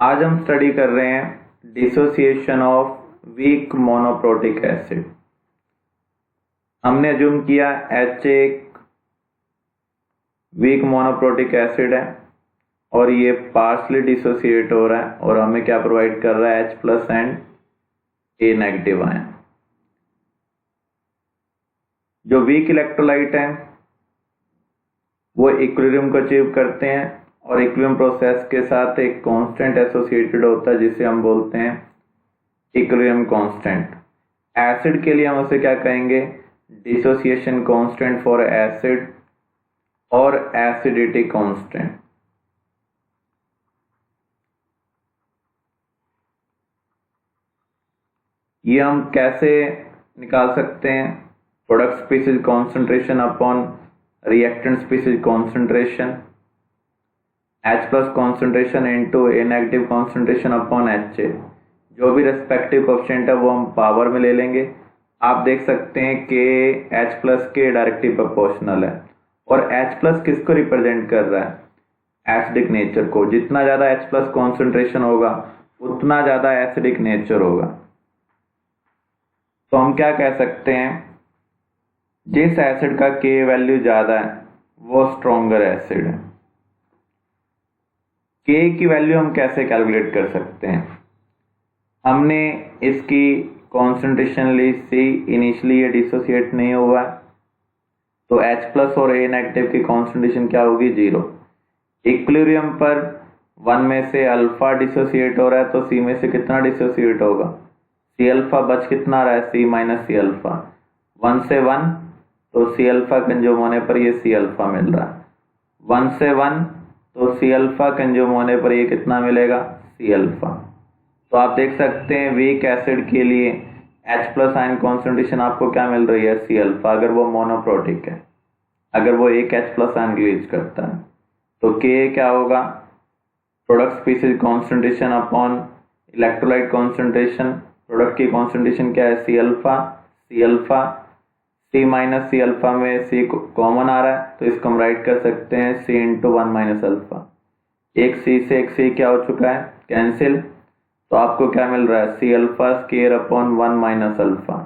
आज हम स्टडी कर रहे हैं dissociation of weak monoprotic acid. हमने अज्यूम किया H एक वीक मोनोप्रोटिक एसिड है और ये पार्शली डिसोसिएट हो रहा है और हमें क्या प्रोवाइड कर रहा है H+ and A negative ion. जो वीक इलेक्ट्रोलाइट है वो इक्विलिब्रियम को अचीव करते हैं और इक्विलिब्रियम प्रोसेस के साथ एक कांस्टेंट एसोसिएटेड होता है जिसे हम बोलते हैं इक्विलिब्रियम कांस्टेंट। एसिड के लिए हम उसे क्या कहेंगे, डिसोसिएशन कांस्टेंट फॉर एसिड और एसिडिटी कांस्टेंट। ये हम कैसे निकाल सकते हैं, product species concentration upon reactant species concentration, H+ concentration into A negative concentration upon HA। जो भी रेस्पेक्टिव कोएफिशिएंट है वो हम पावर में ले लेंगे। आप देख सकते हैं कि H+ के डायरेक्टली प्रोपोर्शनल है और H+ किसको रिप्रेजेंट कर रहा है, एसिडिक नेचर को। जितना ज्यादा H+ कॉन्सेंट्रेशन होगा उतना ज्यादा एसिडिक नेचर होगा। तो हम क्या कह सकते हैं, जिस एसिड का K वैल्यू ज्यादा है वो स्ट्रॉन्गर एसिड है। K की वैल्यू हम कैसे कैलकुलेट कर सकते हैं, हमने इसकी कॉन्सेंट्रेशन ली C, इनिशियली ये डिसोसिएट नहीं हुआ तो H+ और A नेगेटिव की कॉन्सेंट्रेशन क्या होगी, 0। इक्विलिब्रियम पर 1 में से अल्फा डिसोसिएट हो रहा है तो C में से कितना डिसोसिएट होगा, C अल्फा बच कितना रहा है, C - C अल्फा। 1 से 1 तो C अल्फा कंज्यूम होने पर ये C अल्फा मिल रहा है। 1 से 1 तो C अल्फा कंज्यूम होने पर ये कितना मिलेगा, C अल्फा। तो आप देख सकते हैं वीक एसिड के लिए H+ आयन कॉन्सेंट्रेशन आपको क्या मिल रही है, C अल्फा, अगर वो मोनोप्रोटिक है, अगर वो एक H+ आयन रिलीज करता है। तो K क्या होगा, product species concentration upon electrolyte concentration. Product की कॉन्सेंट्रेशन क्या है, C alpha. C alpha C - C alpha में C कॉमन आ रहा है तो इसको हम राइट कर सकते हैं C × 1 - अल्फा। एक C से एक C क्या हो चुका है, कैंसिल। तो आपको क्या मिल रहा है, C alpha square upon 1 - alpha.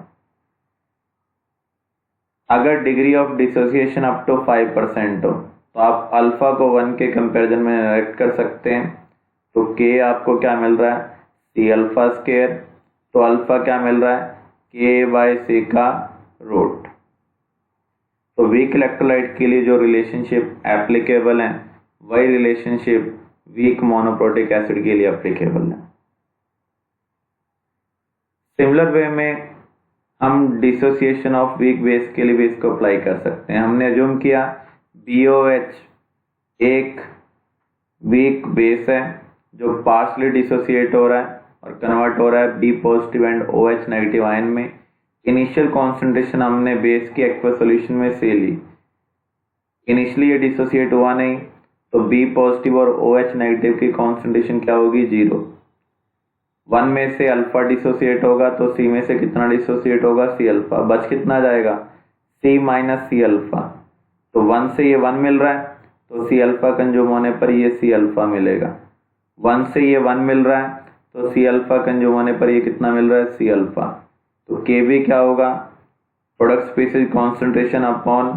अगर degree of dissociation up to 5% हो तो आप अल्फा को 1 के कंपैरिजन में राइट कर सकते हैं। तो K आपको क्या मिल रहा है, C अल्फा स्क्वायर। तो अल्फा क्या मिल रहा है, K/C का रूट। तो वीक इलेक्ट्रोलाइट के लिए जो रिलेशनशिप एप्लीकेबल है वही रिलेशनशिप वीक मोनोप्रोटिक एसिड के लिए एप्लीकेबल है। सिमिलर वे में हम डिसोसिएशन ऑफ वीक बेस के लिए भी इसको अप्लाई कर सकते हैं। हमने अज्यूम किया BOH एक वीक बेस है जो पार्शली डिसोसिएट हो रहा है और कन्वर्ट हो रहा है B+ and OH negative ion में। इनिशियल कॉन्सेंट्रेशन हमने बेस की एक्वा सॉल्यूशन में से ली, इनिशियली ये डिसोसिएट हुआ नहीं तो B+ और OH नेगेटिव की कॉन्सेंट्रेशन क्या होगी, 0। 1 में से अल्फा डिसोसिएट होगा तो C में से कितना डिसोसिएट होगा, C अल्फा। बच कितना जाएगा, C - C अल्फा। तो 1 से ये 1 मिल रहा है तो C अल्फा कंज्यूम होने पर ये C अल्फा मिलेगा। 1 से ये 1 मिल रहा है तो C अल्फा कंज्यूम होने पर ये कितना मिल रहा है, C अल्फा। तो Kb क्या होगा, product species concentration upon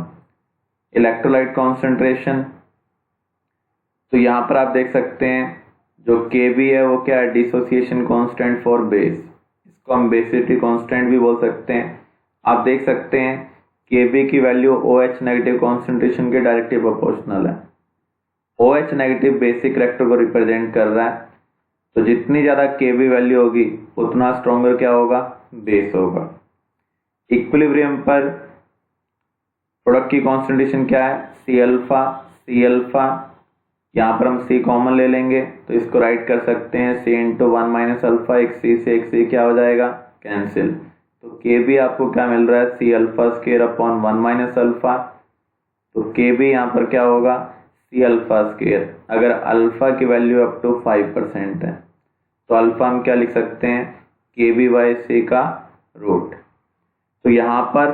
electrolyte concentration. तो यहाँ पर आप देख सकते हैं जो Kb है वो क्या है, डिसोसिएशन कांस्टेंट फॉर बेस। इसको हम बेसिसिटी कांस्टेंट भी बोल सकते हैं। आप देख सकते हैं Kb की वैल्यू OH नेगेटिव कॉन्सेंट्रेशन के डायरेक्टली प्रोपोर्शनल है। OH नेगेटिव बेसिक रिएक्टर को रिप्रेजेंट कर रहा है तो जितनी ज्यादा Kb वैल्यू होगी उतना स्ट्रॉन्गर क्या होगा, बेस होगा। इक्विलिब्रियम पर प्रोडक्ट की कॉन्सेंट्रेशन क्या है, C अल्फा। C अल्फा यहाँ पर हम C कॉमन ले लेंगे तो इसको राइट कर सकते हैं C × 1 - अल्फा। एक C से एक C क्या हो जाएगा, कैंसिल। तो Kb आपको क्या मिल रहा है, C alpha square upon 1 - alpha. तो Kb यहाँ पर क्या होगा, C अल्फा स्क्वायर। अगर अल्फा की वैल्यू अप टू 5% है तो अल्फा हम क्या लिख सकते हैं, Kb/C का रूट। तो यहाँ पर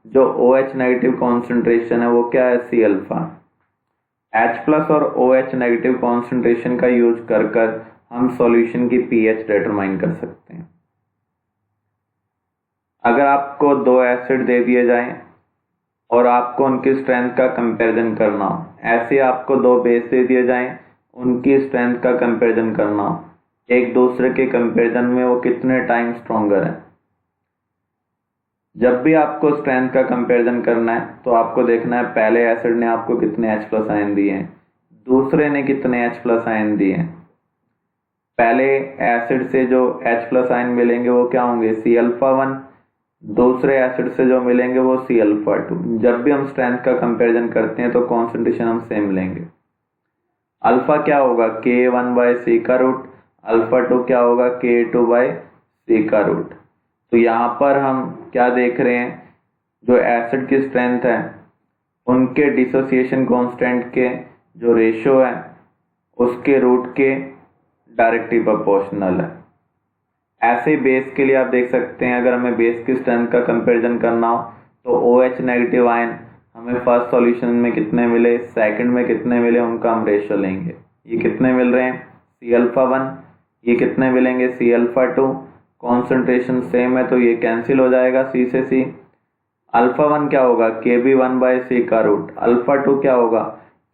जो OH नेगेटिव कॉन्सेंट्रेशन है वो क्या है, C अल्फा। H+ और OH नेगेटिव कॉन्सेंट्रेशन का यूज कर हम सॉल्यूशन की पीएच डिटरमाइन कर सकते हैं। अगर आपको दो एसिड दे दिए जाएं और आपको उनकी स्ट्रेंथ का कंपैरिजन करना हो, ऐसे आपको दो बेस दे दिए जाएं, उनकी स्ट्रेंथ का कंपैरिजन करना हो, एक दूसरे के कंपैरिजन में वो कितने टाइम स्ट्रॉन्गर है। जब भी आपको स्ट्रेंथ का कंपैरिजन करना है तो आपको देखना है पहले एसिड ने आपको कितने H+ आयन दिए हैं, दूसरे ने कितने H+ आयन दिए हैं। पहले एसिड से जो H+ आयन मिलेंगे वो क्या होंगे, C♭1, दूसरे एसिड से जो मिलेंगे वो C♭2। जब भी हम स्ट्रेंथ का कंपैरिजन करते हैं तो कॉन्सेंट्रेशन हम सेम लेंगे। अल्फा क्या होगा, K1/C का रूट, अल्फा 2 क्या होगा, K2/C का रूट। तो यहाँ पर हम क्या देख रहे हैं, जो एसिड की स्ट्रेंथ है उनके डिसोसिएशन कांस्टेंट के जो रेशियो है उसके रूट के डायरेक्टली प्रोपोर्शनल है। ऐसे ही बेस के लिए आप देख सकते हैं, अगर हमें बेस की स्ट्रेंथ का कंपैरिजन करना हो तो OH नेगेटिव आयन हमें फर्स्ट सॉल्यूशन में कितने मिले, सेकंड में कितने मिले, उनका हम रेशियो लेंगे। ये कितने मिल रहे हैं, C♭1, ये कितने मिलेंगे, C♭2। कॉन्सेंट्रेशन सेम है तो ये कैंसिल हो जाएगा C से C। अल्फा 1 क्या होगा, Kb1/C का रूट, अल्फा 2 क्या होगा,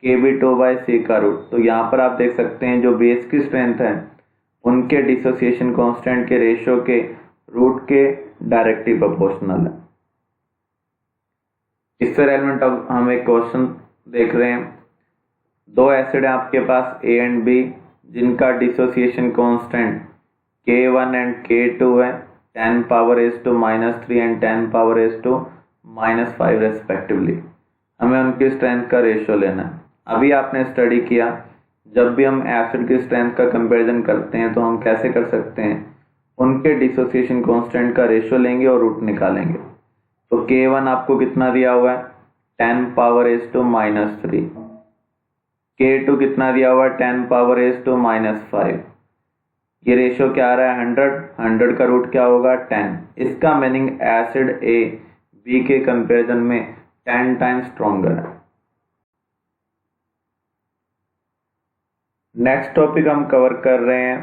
Kb2/C का रूट। तो यहाँ पर आप देख सकते हैं जो बेस की स्ट्रेंथ है उनके डिसोसिएशन कांस्टेंट के रेशियो के रूट के डायरेक्टली प्रोपोर्शनल है। इससे रेलेवेंट अब हम एक क्वेश्चन देख रहे हैं। दो एसिड है आपके पास A एंड B जिनका dissociation constant K1 and K2 है 10⁻⁻³ एंड 10⁻⁻⁵ रेस्पेक्टिवली। हमें उनकी स्ट्रेंथ का रेशियो लेना है। अभी आपने स्टडी किया, जब भी हम एसिड की स्ट्रेंथ का कंपैरिजन करते हैं तो हम कैसे कर सकते हैं, उनके डिसोसिएशन कांस्टेंट का रेशियो लेंगे और रूट निकालेंगे। तो K1 आपको कितना दिया हुआ है, 10⁻⁻³ K2 कितना दिया हुआ है, 10⁻⁻⁵। ये रेशियो क्या आ रहा है, 100 का रूट क्या होगा, 10। इसका मीनिंग एसिड A B के कंपैरिजन में 10 टाइम्स स्ट्रॉन्गर है। नेक्स्ट टॉपिक हम कवर कर रहे हैं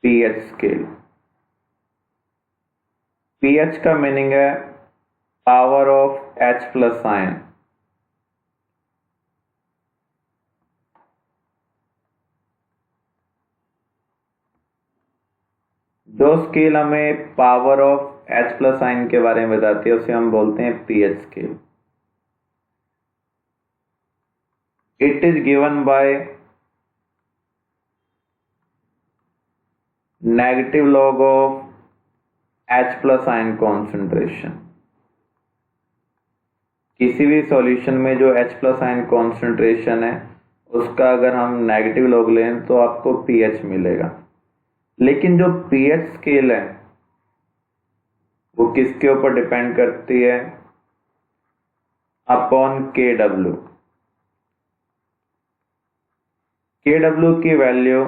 पीएच स्केल। पीएच का मीनिंग है पावर ऑफ H+ आयन। जो स्केल हमें पावर ऑफ H+ आयन के बारे में बताती है उसे हम बोलते हैं pH scale. It is given by negative log of H+ ion concentration. किसी भी सॉल्यूशन में जो H+ आयन कॉन्सेंट्रेशन है उसका अगर हम नेगेटिव लॉग लें तो आपको पीएच मिलेगा। लेकिन जो पीएच स्केल है वो किसके ऊपर डिपेंड करती है, अपॉन KW। KW की वैल्यू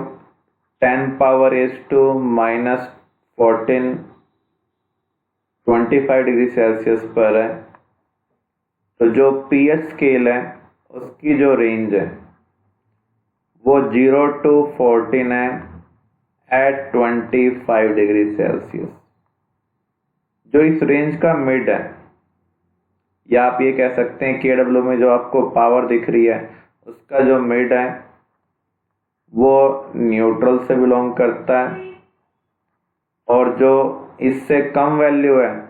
10⁻⁻⁻14 25 डिग्री सेल्सियस पर है। तो जो पीएच स्केल है उसकी जो रेंज है वो 0 to 14 है एट 25 डिग्री सेल्सियस। जो इस रेंज का मिड है, या आप ये कह सकते हैं KW में जो आपको पावर दिख रही है उसका जो मिड है वो न्यूट्रल से बिलोंग करता है, और जो इससे कम वैल्यू है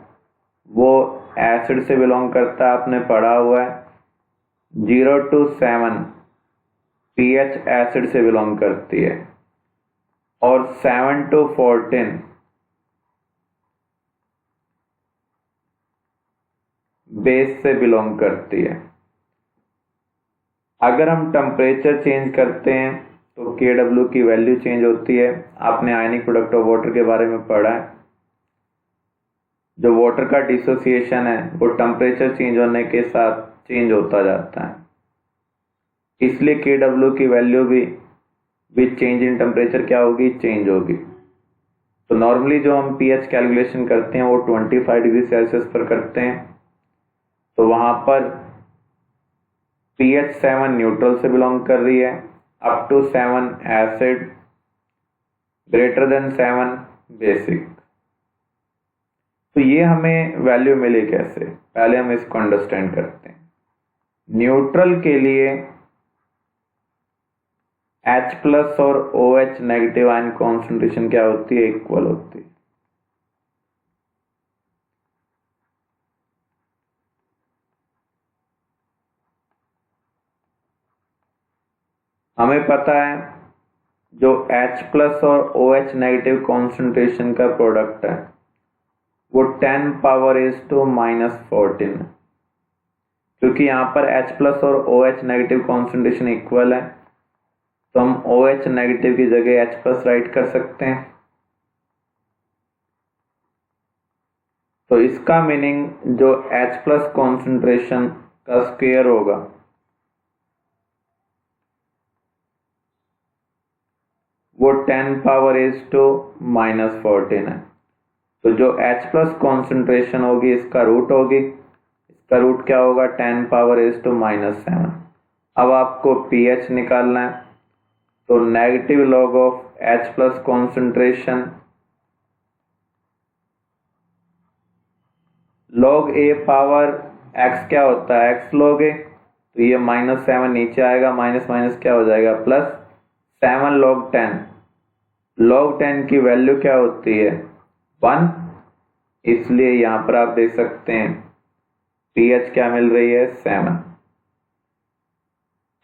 वो एसिड से बिलोंग करता है। आपने पढ़ा हुआ है 0 to 7 पीएच एसिड से बिलोंग करती है और 7 to 14 बेस से बिलोंग करती है। अगर हम टेम्परेचर चेंज करते हैं तो KW की वैल्यू चेंज होती है। आपने आयनिक प्रोडक्ट ऑफ वाटर के बारे में पढ़ा है। जो वाटर का डिसोसिएशन है वो टेम्परेचर चेंज होने के साथ चेंज होता जाता है, इसलिए KW की वैल्यू भी विद चेंज इन टेम्परेचर क्या होगी, चेंज होगी। तो नॉर्मली जो हम पीएच कैलकुलेशन करते हैं वो 25 डिग्री सेल्सियस पर करते हैं। तो वहां पर pH 7 न्यूट्रल से बिलोंग कर रही है, up to 7 acid greater than 7 basic. तो ये हमें वैल्यू मिली कैसे, पहले हम इसको अंडरस्टैंड करते हैं। न्यूट्रल के लिए H प्लस और OH नेगेटिव आयन कॉन्सेंट्रेशन क्या होती है, इक्वल होती है। हमें पता है जो H प्लस और OH नेगेटिव कॉन्सेंट्रेशन का प्रोडक्ट है वो 10⁻⁻14 है। क्योंकि यहाँ पर H प्लस और OH नेगेटिव कॉन्सेंट्रेशन इक्वल है तो हम OH नेगेटिव की जगह H प्लस राइट कर सकते हैं। तो इसका मीनिंग जो H प्लस कॉन्सेंट्रेशन का स्क्वायर होगा वो 10⁻⁻14 है। तो जो H प्लस कॉन्सेंट्रेशन होगी इसका रूट होगी, इसका रूट क्या होगा 10⁻⁻7। अब आपको pH निकालना है तो negative log of H plus concentration log A power x क्या होता है, x log A। तो ये -7 नीचे आएगा, माइनस माइनस क्या हो जाएगा प्लस 7 log 10। log 10 की वैल्यू क्या होती है 1, इसलिए यहाँ पर आप देख सकते हैं pH क्या मिल रही है 7।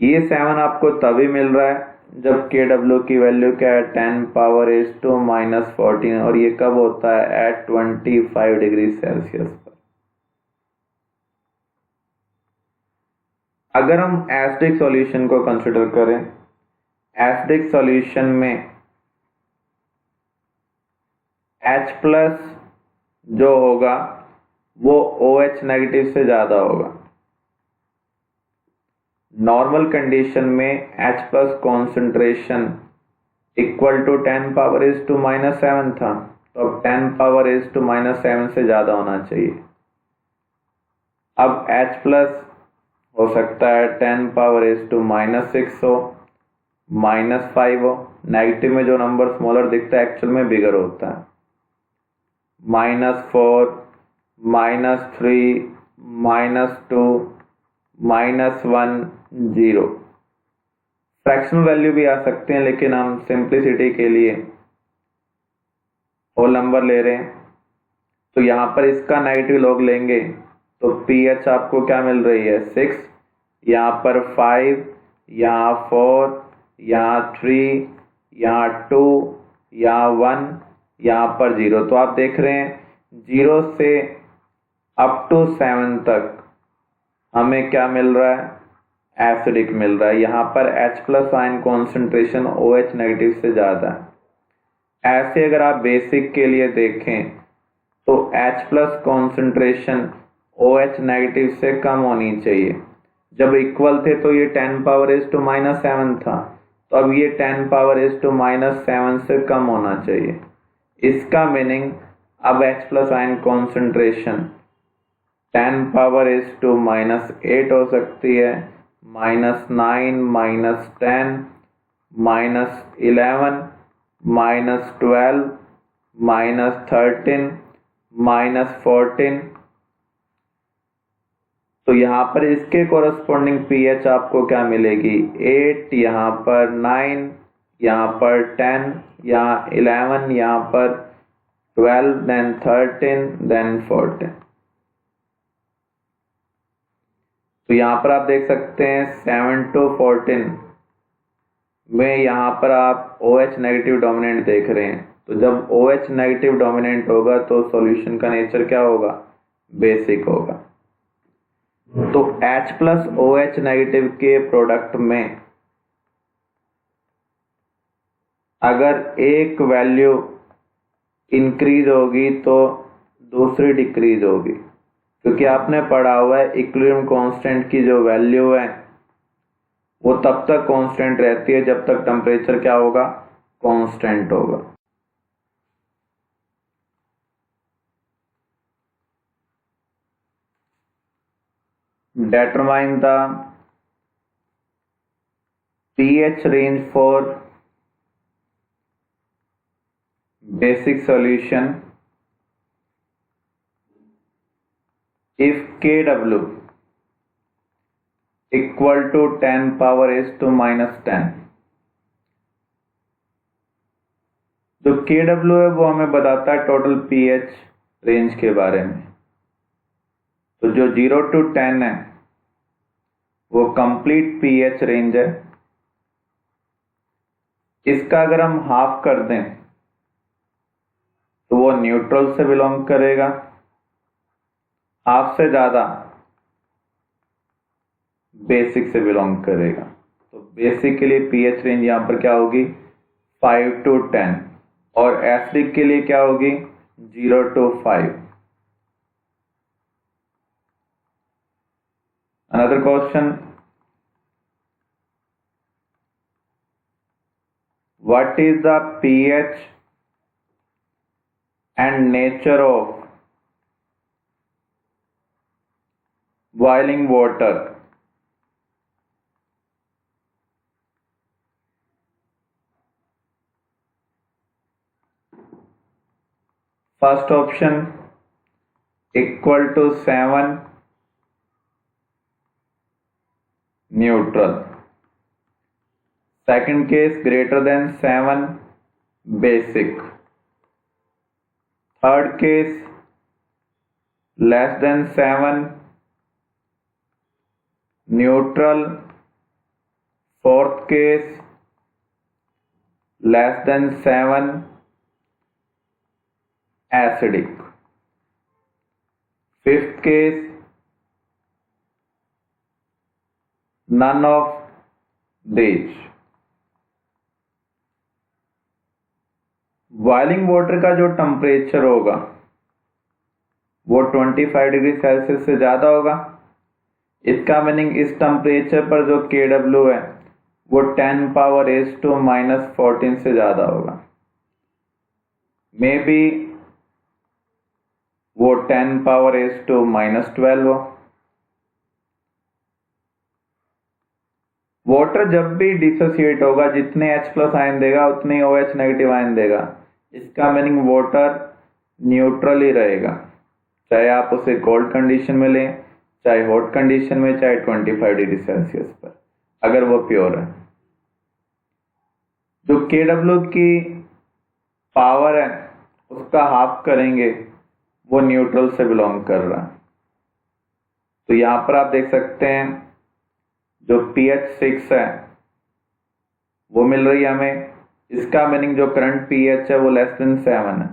ये 7 आपको तभी मिल रहा है जब Kw की वैल्यू क्या है 10⁻⁻14 और ये कब होता है एट 25 डिग्री सेल्सियस पर। अगर हम एसिडिक सॉल्यूशन को कंसिडर करें, एसिडिक सॉल्यूशन में H प्लस जो होगा वो OH नेगेटिव से ज्यादा होगा। नॉर्मल कंडीशन में H plus concentration equal to 10⁻⁻7 था, तो अब 10⁻⁻7 से ज्यादा होना चाहिए। अब H प्लस हो सकता है 10⁻⁻6 हो, -5 हो। नेगेटिव में जो नंबर स्मॉलर दिखता है एक्चुअल में बिगर होता है। -4, -3, -2, -1, 0। फ्रैक्शनल वैल्यू भी आ सकते हैं लेकिन हम सिंप्लिसिटी के लिए होल नंबर ले रहे हैं। तो यहाँ पर इसका नेगेटिव लॉग लेंगे तो pH आपको क्या मिल रही है 6, यहाँ पर 5, यहाँ 4, यहाँ 3, यहाँ 2, यहाँ 1, यहाँ पर 0। तो आप देख रहे हैं 0 से अप टू 7 तक हमें क्या मिल रहा है एसिडिक मिल रहा है। यहाँ पर H plus ion concentration OH negative से ज्यादा है। ऐसे अगर आप बेसिक के लिए देखें तो H plus concentration OH negative से कम होनी चाहिए। जब इक्वल थे तो ये 10⁻⁻7 था, तो अब ये 10⁻⁻7 से कम होना चाहिए। इसका मीनिंग अब H प्लस आयन कॉन्सेंट्रेशन 10⁻⁻8 हो सकती है, -9, -10, -11, -12, -13, -14। तो यहाँ पर इसके कोरस्पॉन्डिंग pH आपको क्या मिलेगी 8, यहाँ पर 9, यहाँ पर 10, यहाँ 11, यहाँ पर 12, then 13, then 14। तो यहाँ पर आप देख सकते हैं 7 to 14 में यहाँ पर आप OH नेगेटिव डोमिनेंट देख रहे हैं। तो जब OH नेगेटिव डोमिनेंट होगा तो सॉल्यूशन का नेचर क्या होगा बेसिक होगा। तो H प्लस OH नेगेटिव के प्रोडक्ट में अगर एक वैल्यू इंक्रीज होगी तो दूसरी डिक्रीज होगी, क्योंकि आपने पढ़ा हुआ है इक्विलिब्रियम कांस्टेंट की जो वैल्यू है वो तब तक कांस्टेंट रहती है जब तक टेम्परेचर क्या होगा कांस्टेंट होगा। Determine the pH range for basic solution if Kw equal to 10 power is to minus 10। जो Kw है वो हमें बताता है टोटल pH रेंज के बारे में। तो जो 0 to 10 है वो कंप्लीट pH रेंज है। इसका अगर हम हाफ कर दें तो वो न्यूट्रल से बिलोंग करेगा, हाफ से ज्यादा बेसिक से बिलोंग करेगा। तो बेसिक के लिए pH रेंज यहां पर क्या होगी 5 to 10 और एसिडिक के लिए क्या होगी 0 to 5। Another question, what is the pH and nature of boiling water? First option equal to 7 neutral, second case greater than 7 basic, third case less than 7 neutral, fourth case less than 7 acidic, fifth case none of these। Boiling water का जो temperature होगा वो 25 degree Celsius से ज्यादा होगा। इसका meaning इस temperature पर जो Kw है वो 10 पावर is to minus 14 से ज्यादा होगा। मे बी वो 10 पावर is to minus 12 हो। वाटर जब भी डिसोसिएट होगा जितने H प्लस आयन देगा उतने ही OH नेगेटिव आयन देगा। इसका मीनिंग वाटर न्यूट्रल ही रहेगा, चाहे आप उसे कोल्ड कंडीशन में लें, चाहे हॉट कंडीशन में, चाहे 25 डिग्री सेल्सियस पर, अगर वो प्योर है। जो Kw की पावर है उसका हाफ करेंगे, वो न्यूट्रल से बिलोंग कर रहा है। तो यहां पर आप देख सकते हैं जो pH 6 है वो मिल रही है हमें। इसका मीनिंग जो करंट pH है वो लेस देन 7 है।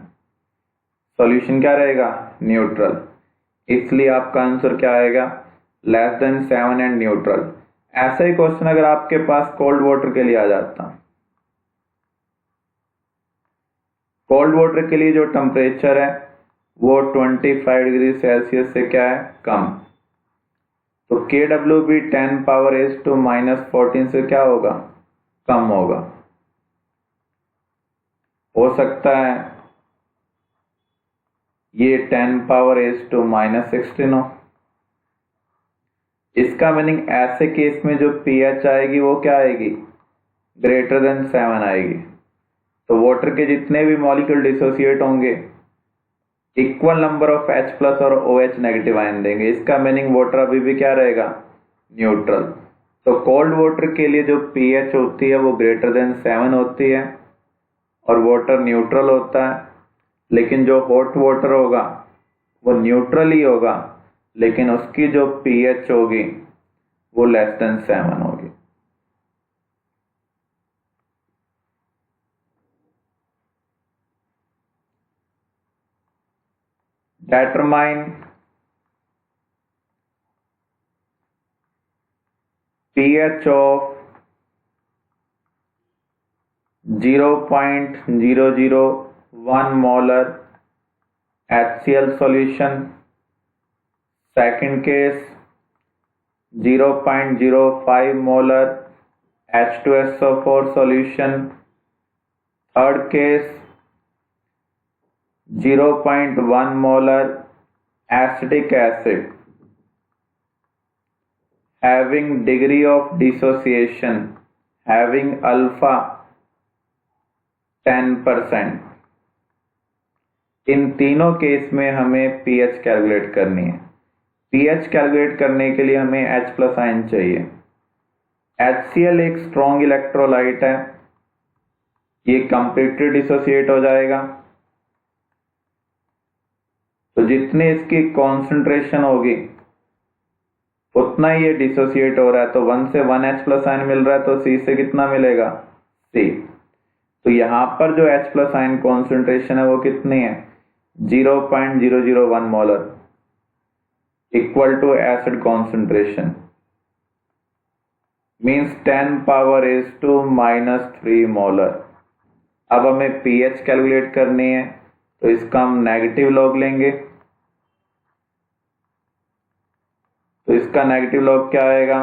सॉल्यूशन क्या रहेगा न्यूट्रल, इसलिए आपका आंसर क्या आएगा लेस देन 7 एंड न्यूट्रल। ऐसा ही क्वेश्चन अगर आपके पास कोल्ड वाटर के लिए आ जाता, कोल्ड वाटर के लिए जो टेम्परेचर है वो 25 डिग्री सेल्सियस से क्या है कम, तो Kw भी 10 पावर is to minus 14 से क्या होगा कम होगा। हो सकता है ये 10 पावर is to minus 16 हो। इसका मीनिंग ऐसे केस में जो pH आएगी वो क्या आएगी ग्रेटर देन 7 आएगी। तो वाटर के जितने भी मॉलिक्यूल डिसोसिएट होंगे equal number of H plus और OH नेगेटिव आयन देंगे। इसका मीनिंग वाटर अभी भी क्या रहेगा न्यूट्रल। तो कोल्ड वाटर के लिए जो pH होती है वो ग्रेटर देन 7 होती है और वाटर न्यूट्रल होता है। लेकिन जो हॉट वाटर होगा वो न्यूट्रल ही होगा, लेकिन उसकी जो pH होगी वो लेस देन 7 होगी। Determine pH of 0.001 molar HCl solution, second case 0.05 molar H2SO4 solution, third case 0.1 molar acetic acid having degree of dissociation having alpha 10%, इन तीनों केस में हमें पीएच कैलकुलेट करनी है। पीएच कैलकुलेट करने के लिए हमें H प्लस आयन चाहिए। HCl एक स्ट्रॉन्ग इलेक्ट्रोलाइट है, ये कंप्लीटली डिसोसिएट हो जाएगा। तो जितनी इसकी कॉन्सेंट्रेशन होगी उतना ही ये डिसोसिएट हो रहा है। तो 1 से 1 H प्लस आयन मिल रहा है, तो C से कितना मिलेगा? C। तो यहां पर जो H प्लस आयन कॉन्सेंट्रेशन है वो कितनी है? 0.001 molar equal to acid concentration, means 10⁻⁻³ molar. अब हमें पीएच कैलकुलेट करनी है, तो इसका हम नेगेटिव लॉग लेंगे। तो इसका नेगेटिव लॉग क्या आएगा?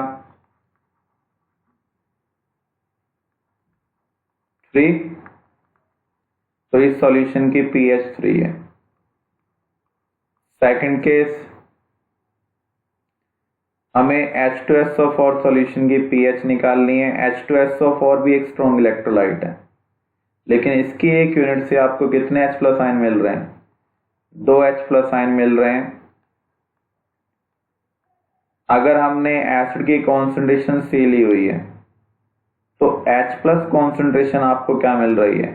3। तो इस सॉल्यूशन की पीएच 3 है। सेकंड केस, हमें H2SO4 सॉल्यूशन की पीएच निकालनी है। H2SO4 भी एक स्ट्रॉन्ग इलेक्ट्रोलाइट है, लेकिन इसकी एक यूनिट से आपको कितने H प्लस आयन मिल रहे हैं? 2 H प्लस आयन मिल रहे हैं। अगर हमने एसिड की कॉन्सेंट्रेशन C ली हुई है, तो H प्लस कॉन्सेंट्रेशन आपको क्या मिल रही है?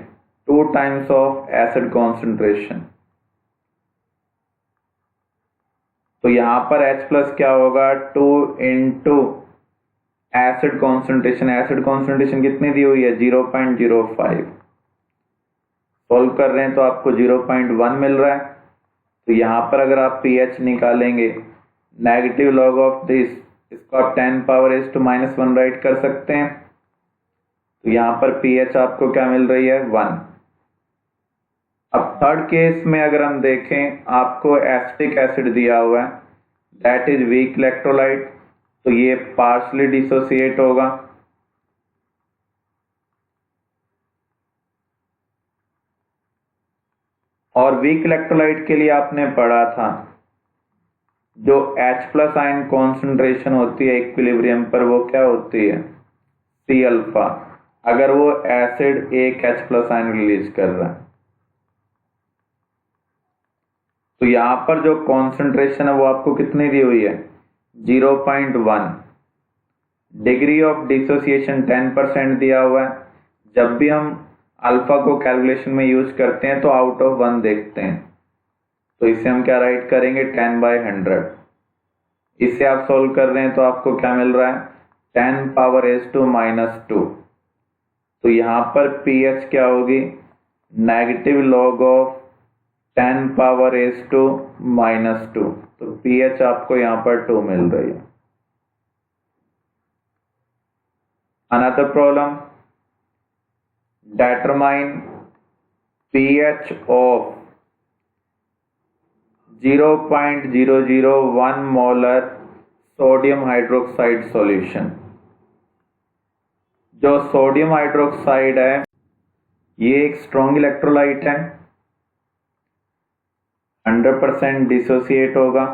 2 टाइम्स ऑफ एसिड कॉन्सेंट्रेशन। तो यहां पर H प्लस क्या होगा? 2 into acid concentration. Acid concentration कितनी दी हुई है? 0.05। सॉल्व कर रहे हैं तो आपको 0.1 मिल रहा है। तो यहां पर अगर आप pH निकालेंगे, नेगेटिव लॉग ऑफ दिस, इसको आप 10⁻⁻1 राइट कर सकते हैं। तो यहां पर pH आपको क्या मिल रही है? 1। अब थर्ड केस में अगर हम देखें, आपको एसिटिक एसिड दिया हुआ है, दैट इज वीक इलेक्ट्रोलाइट, तो ये पार्शली डिसोसिएट होगा। और वीक इलेक्ट्रोलाइट के लिए आपने पढ़ा था, जो H प्लस आयन कॉन्सेंट्रेशन होती है इक्विलिब्रियम पर, वो क्या होती है? C अल्फा, अगर वो एसिड एक H प्लस आयन रिलीज कर रहा है। तो यहां पर जो कॉन्सेंट्रेशन है वो आपको कितनी दी हुई है? 0.1। डिग्री ऑफ डिसोसिएशन 10% दिया हुआ है। जब भी हम अल्फा को कैलकुलेशन में यूज करते हैं तो आउट ऑफ 1 देखते हैं, तो इसे हम क्या राइट करेंगे? 10/100। इसे आप सोल्व कर रहे हैं तो आपको क्या मिल रहा है? 10⁻⁻²। तो यहां पर pH क्या होगी? Negative log of 10⁻⁻²। तो pH आपको यहां पर 2 मिल रही है। Another problem, determine pH of 0.001 molar sodium hydroxide solution. जो सोडियम हाइड्रोक्साइड है ये एक स्ट्रॉन्ग इलेक्ट्रोलाइट है, 100% डिसोसिएट होगा।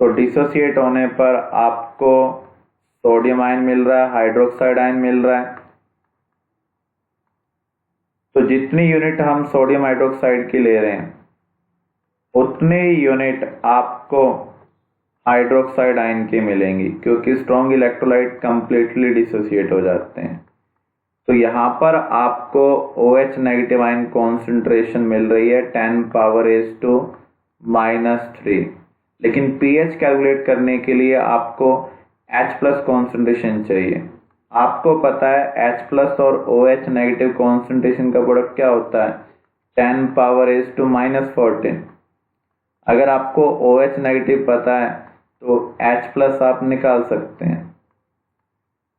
तो डिसोसिएट होने पर आपको सोडियम आयन मिल रहा है, हाइड्रोक्साइड आयन मिल रहा है। तो जितनी यूनिट हम सोडियम हाइड्रोक्साइड की ले रहे हैं उतने ही यूनिट आपको हाइड्रोक्साइड आयन की मिलेंगी, क्योंकि स्ट्रॉन्ग इलेक्ट्रोलाइट कंप्लीटली डिसोसिएट हो जाते हैं। तो यहां पर आपको OH नेगेटिव आयन कॉन्सेंट्रेशन मिल रही है 10⁻⁻3, लेकिन pH कैलकुलेट करने के लिए आपको H प्लस कॉन्सेंट्रेशन चाहिए। आपको पता है H प्लस और OH नेगेटिव कॉन्सेंट्रेशन का प्रोडक्ट क्या होता है? 10⁻⁻14। अगर आपको OH नेगेटिव पता है तो H प्लस आप निकाल सकते हैं।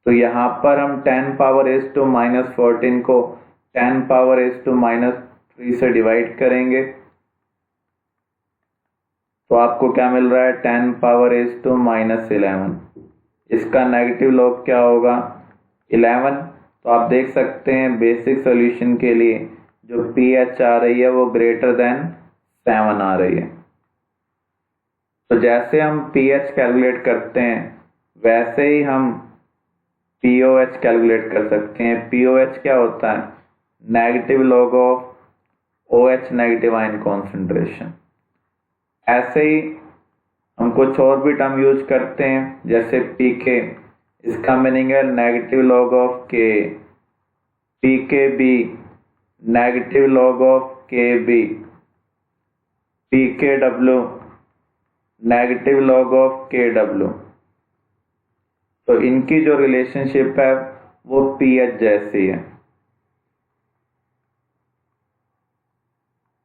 तो यहां पर हम 10⁻⁻14 को 10⁻⁻3 से डिवाइड करेंगे, तो आपको क्या मिल रहा है? 10⁻⁻11। इसका नेगेटिव लॉग क्या होगा? 11। तो आप देख सकते हैं बेसिक सॉल्यूशन के लिए जो pH आ रही है वो ग्रेटर देन 7 आ रही है। तो जैसे हम pH कैलकुलेट करते हैं वैसे ही हम POH कैलकुलेट कर सकते हैं। POH क्या होता है? Negative log of OH negative ion concentration. ऐसे ही हम कुछ और भी टर्म यूज करते हैं, जैसे pK, इसका मीनिंग है negative log of K। pKb negative log of Kb। pKw negative log of Kw। तो इनकी जो रिलेशनशिप है वो pH जैसी है।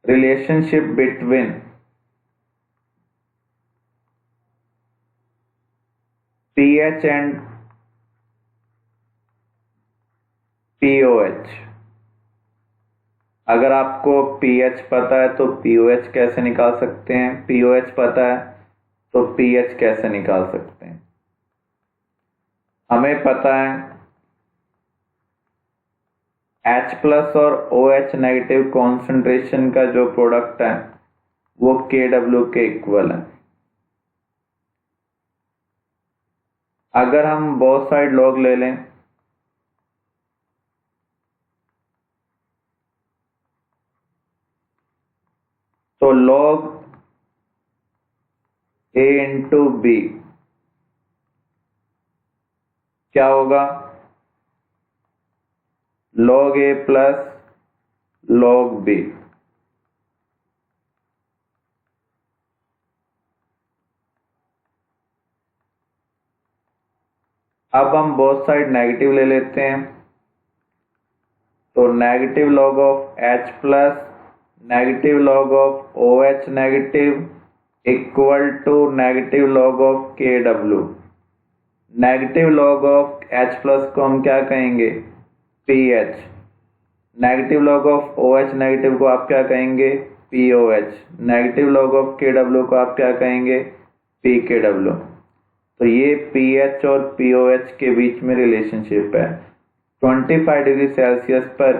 Relationship between pH and pOH। अगर आपको pH पता है तो pOH कैसे निकाल सकते हैं, pOH पता है तो pH कैसे निकाल सकते हैं। हमें पता है H प्लस और OH नेगेटिव कॉन्सेंट्रेशन का जो प्रोडक्ट है वो KW के इक्वल है। अगर हम बोथ साइड लॉग ले लें तो log A इंटू B क्या होगा, log A plus log B। अब हम बोथ साइड नेगेटिव ले लेते हैं तो negative log of H plus negative log of OH negative equal to negative log of KW। Negative log of H plus को हम क्या कहेंगे, PH। Negative log of OH negative को आप क्या कहेंगे, POH। Negative log of KW को आप क्या कहेंगे, PKW। तो ये pH और pOH के बीच में रिलेशनशिप है। 25 डिग्री सेल्सियस पर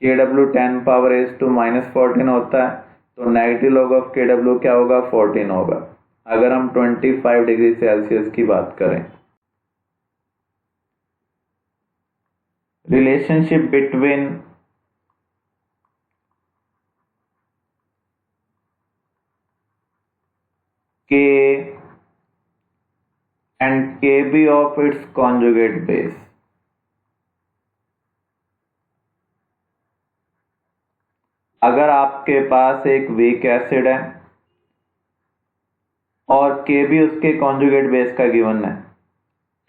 KW 10⁻⁻14 होता है तो नेगेटिव लॉग ऑफ KW क्या होगा, 14 होगा, अगर हम 25 डिग्री सेल्सियस की बात करें। Relationship between K and Kb of its conjugate base। अगर आपके पास एक वीक एसिड है और Kb उसके कॉन्जुगेट बेस का गिवन है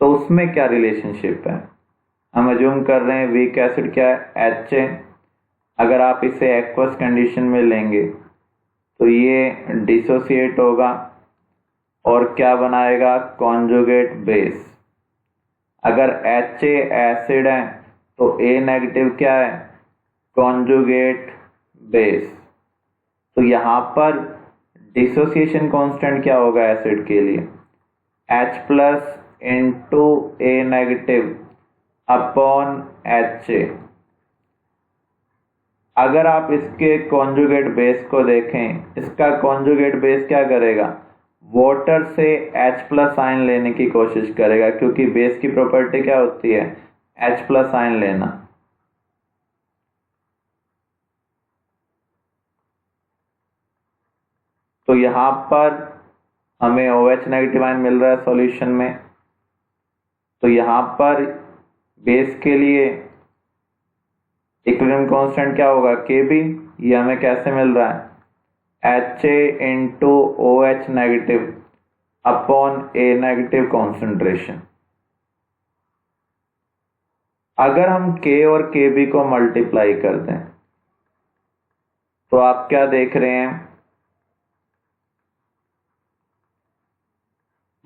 तो उसमें क्या रिलेशनशिप है। हम अज्यूम कर रहे हैं वीक एसिड क्या है, HA। अगर आप इसे एक्वस कंडीशन में लेंगे तो ये डिसोसिएट होगा और क्या बनाएगा, कॉन्जुगेट बेस। अगर HA एसिड है तो A नेगेटिव क्या है, कॉन्जुगेट बेस। तो यहां पर डिसोसिएशन कांस्टेंट क्या होगा एसिड के लिए, H plus into A negative upon HA। अगर आप इसके कॉन्जुगेट बेस को देखें, इसका कॉन्जुगेट बेस क्या करेगा, वाटर से H प्लस आयन लेने की कोशिश करेगा, क्योंकि बेस की प्रॉपर्टी क्या होती है, H प्लस आयन लेना। तो यहां पर हमें OH नेगेटिव आयन मिल रहा है सॉल्यूशन में, तो यहां पर बेस के लिए इक्विलिब्रियम कांस्टेंट क्या होगा, Kb। ये हमें कैसे मिल रहा है, HA into OH negative upon A negative concentration. अगर हम K और Kb को मल्टीप्लाई कर दें तो आप क्या देख रहे हैं,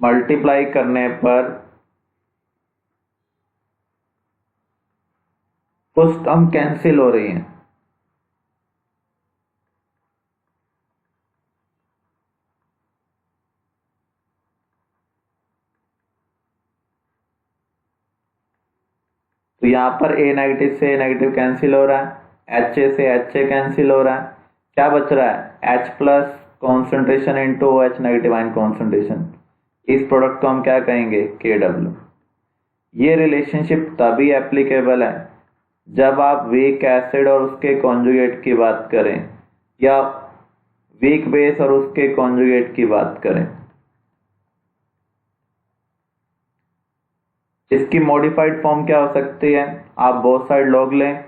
मल्टीप्लाई करने पर कुछ टर्म कैंसिल हो रही हैं। तो यहां पर A नेगेटिव से A नेगेटिव कैंसिल हो रहा है, HA से HA कैंसिल हो रहा है, क्या बच रहा है, H plus concentration into OH negative ion concentration. इस प्रोडक्ट को हम क्या कहेंगे, KW। ये रिलेशनशिप तभी एप्लीकेबल है जब आप वीक एसिड और उसके कॉन्जुगेट की बात करें या वीक बेस और उसके कॉन्जुगेट की बात करें। इसकी मॉडिफाइड फॉर्म क्या हो सकती है? आप बोथ साइड लॉग लें,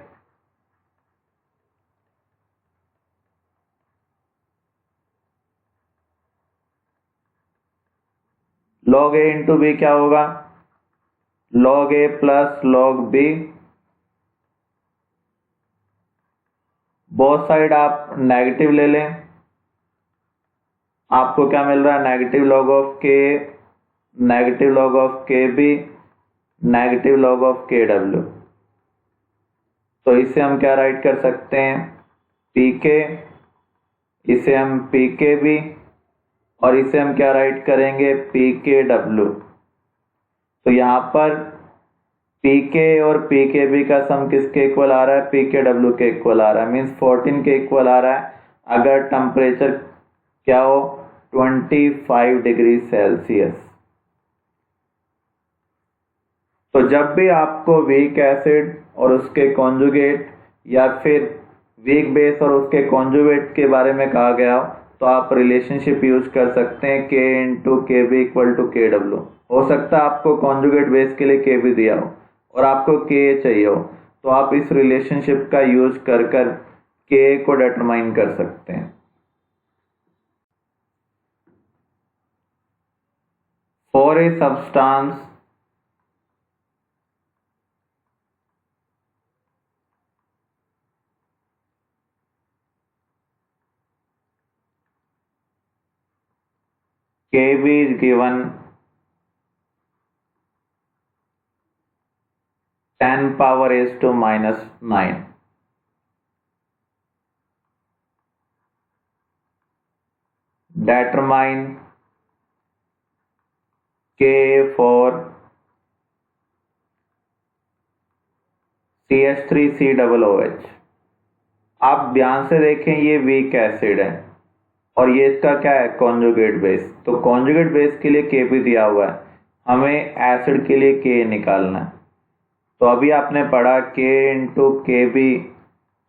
log a इंटू बी क्या होगा? log a plus log b। Both side आप नेगेटिव ले लें, आपको क्या मिल रहा है? नेगेटिव लॉग ऑफ के, नेगेटिव लॉग ऑफ के बी, नेगेटिव लॉग ऑफ के डब्ल्यू। तो इसे हम क्या राइट कर सकते हैं? पी के, इसे हम पी के बी और इसे हम क्या राइट करेंगे? पी के डब्ल्यू। तो यहाँ पर पी के और पी के बी का सम किसके इक्वल आ रहा है? पी के डब्ल्यू के इक्वल आ रहा है, मीन्स 14 के इक्वल आ रहा है अगर टेम्परेचर क्या हो? 25 डिग्री सेल्सियस। तो जब भी आपको वीक एसिड और उसके कॉन्जुगेट या फिर वीक बेस और उसके कॉन्जुगेट के बारे में कहा गया हो तो आप रिलेशनशिप यूज कर सकते हैं के इंटू के बी इक्वल टू के डब्ल्यू। हो सकता है आपको कॉन्जुगेट बेस के लिए के बी दिया हो और आपको के चाहिए हो, तो आप इस रिलेशनशिप का यूज कर के को डिटरमाइन कर सकते हैं। For a substance Kb is given 10 power raised to minus 9. Determine K for CH3COOH। आप ध्यान से देखें, ये वीक एसिड है और ये इसका क्या है? Conjugate base. तो कॉन्जुगेट बेस के लिए के भी दिया हुआ है, हमें एसिड के लिए के निकालना है। तो अभी आपने पढ़ा के इंटू के बी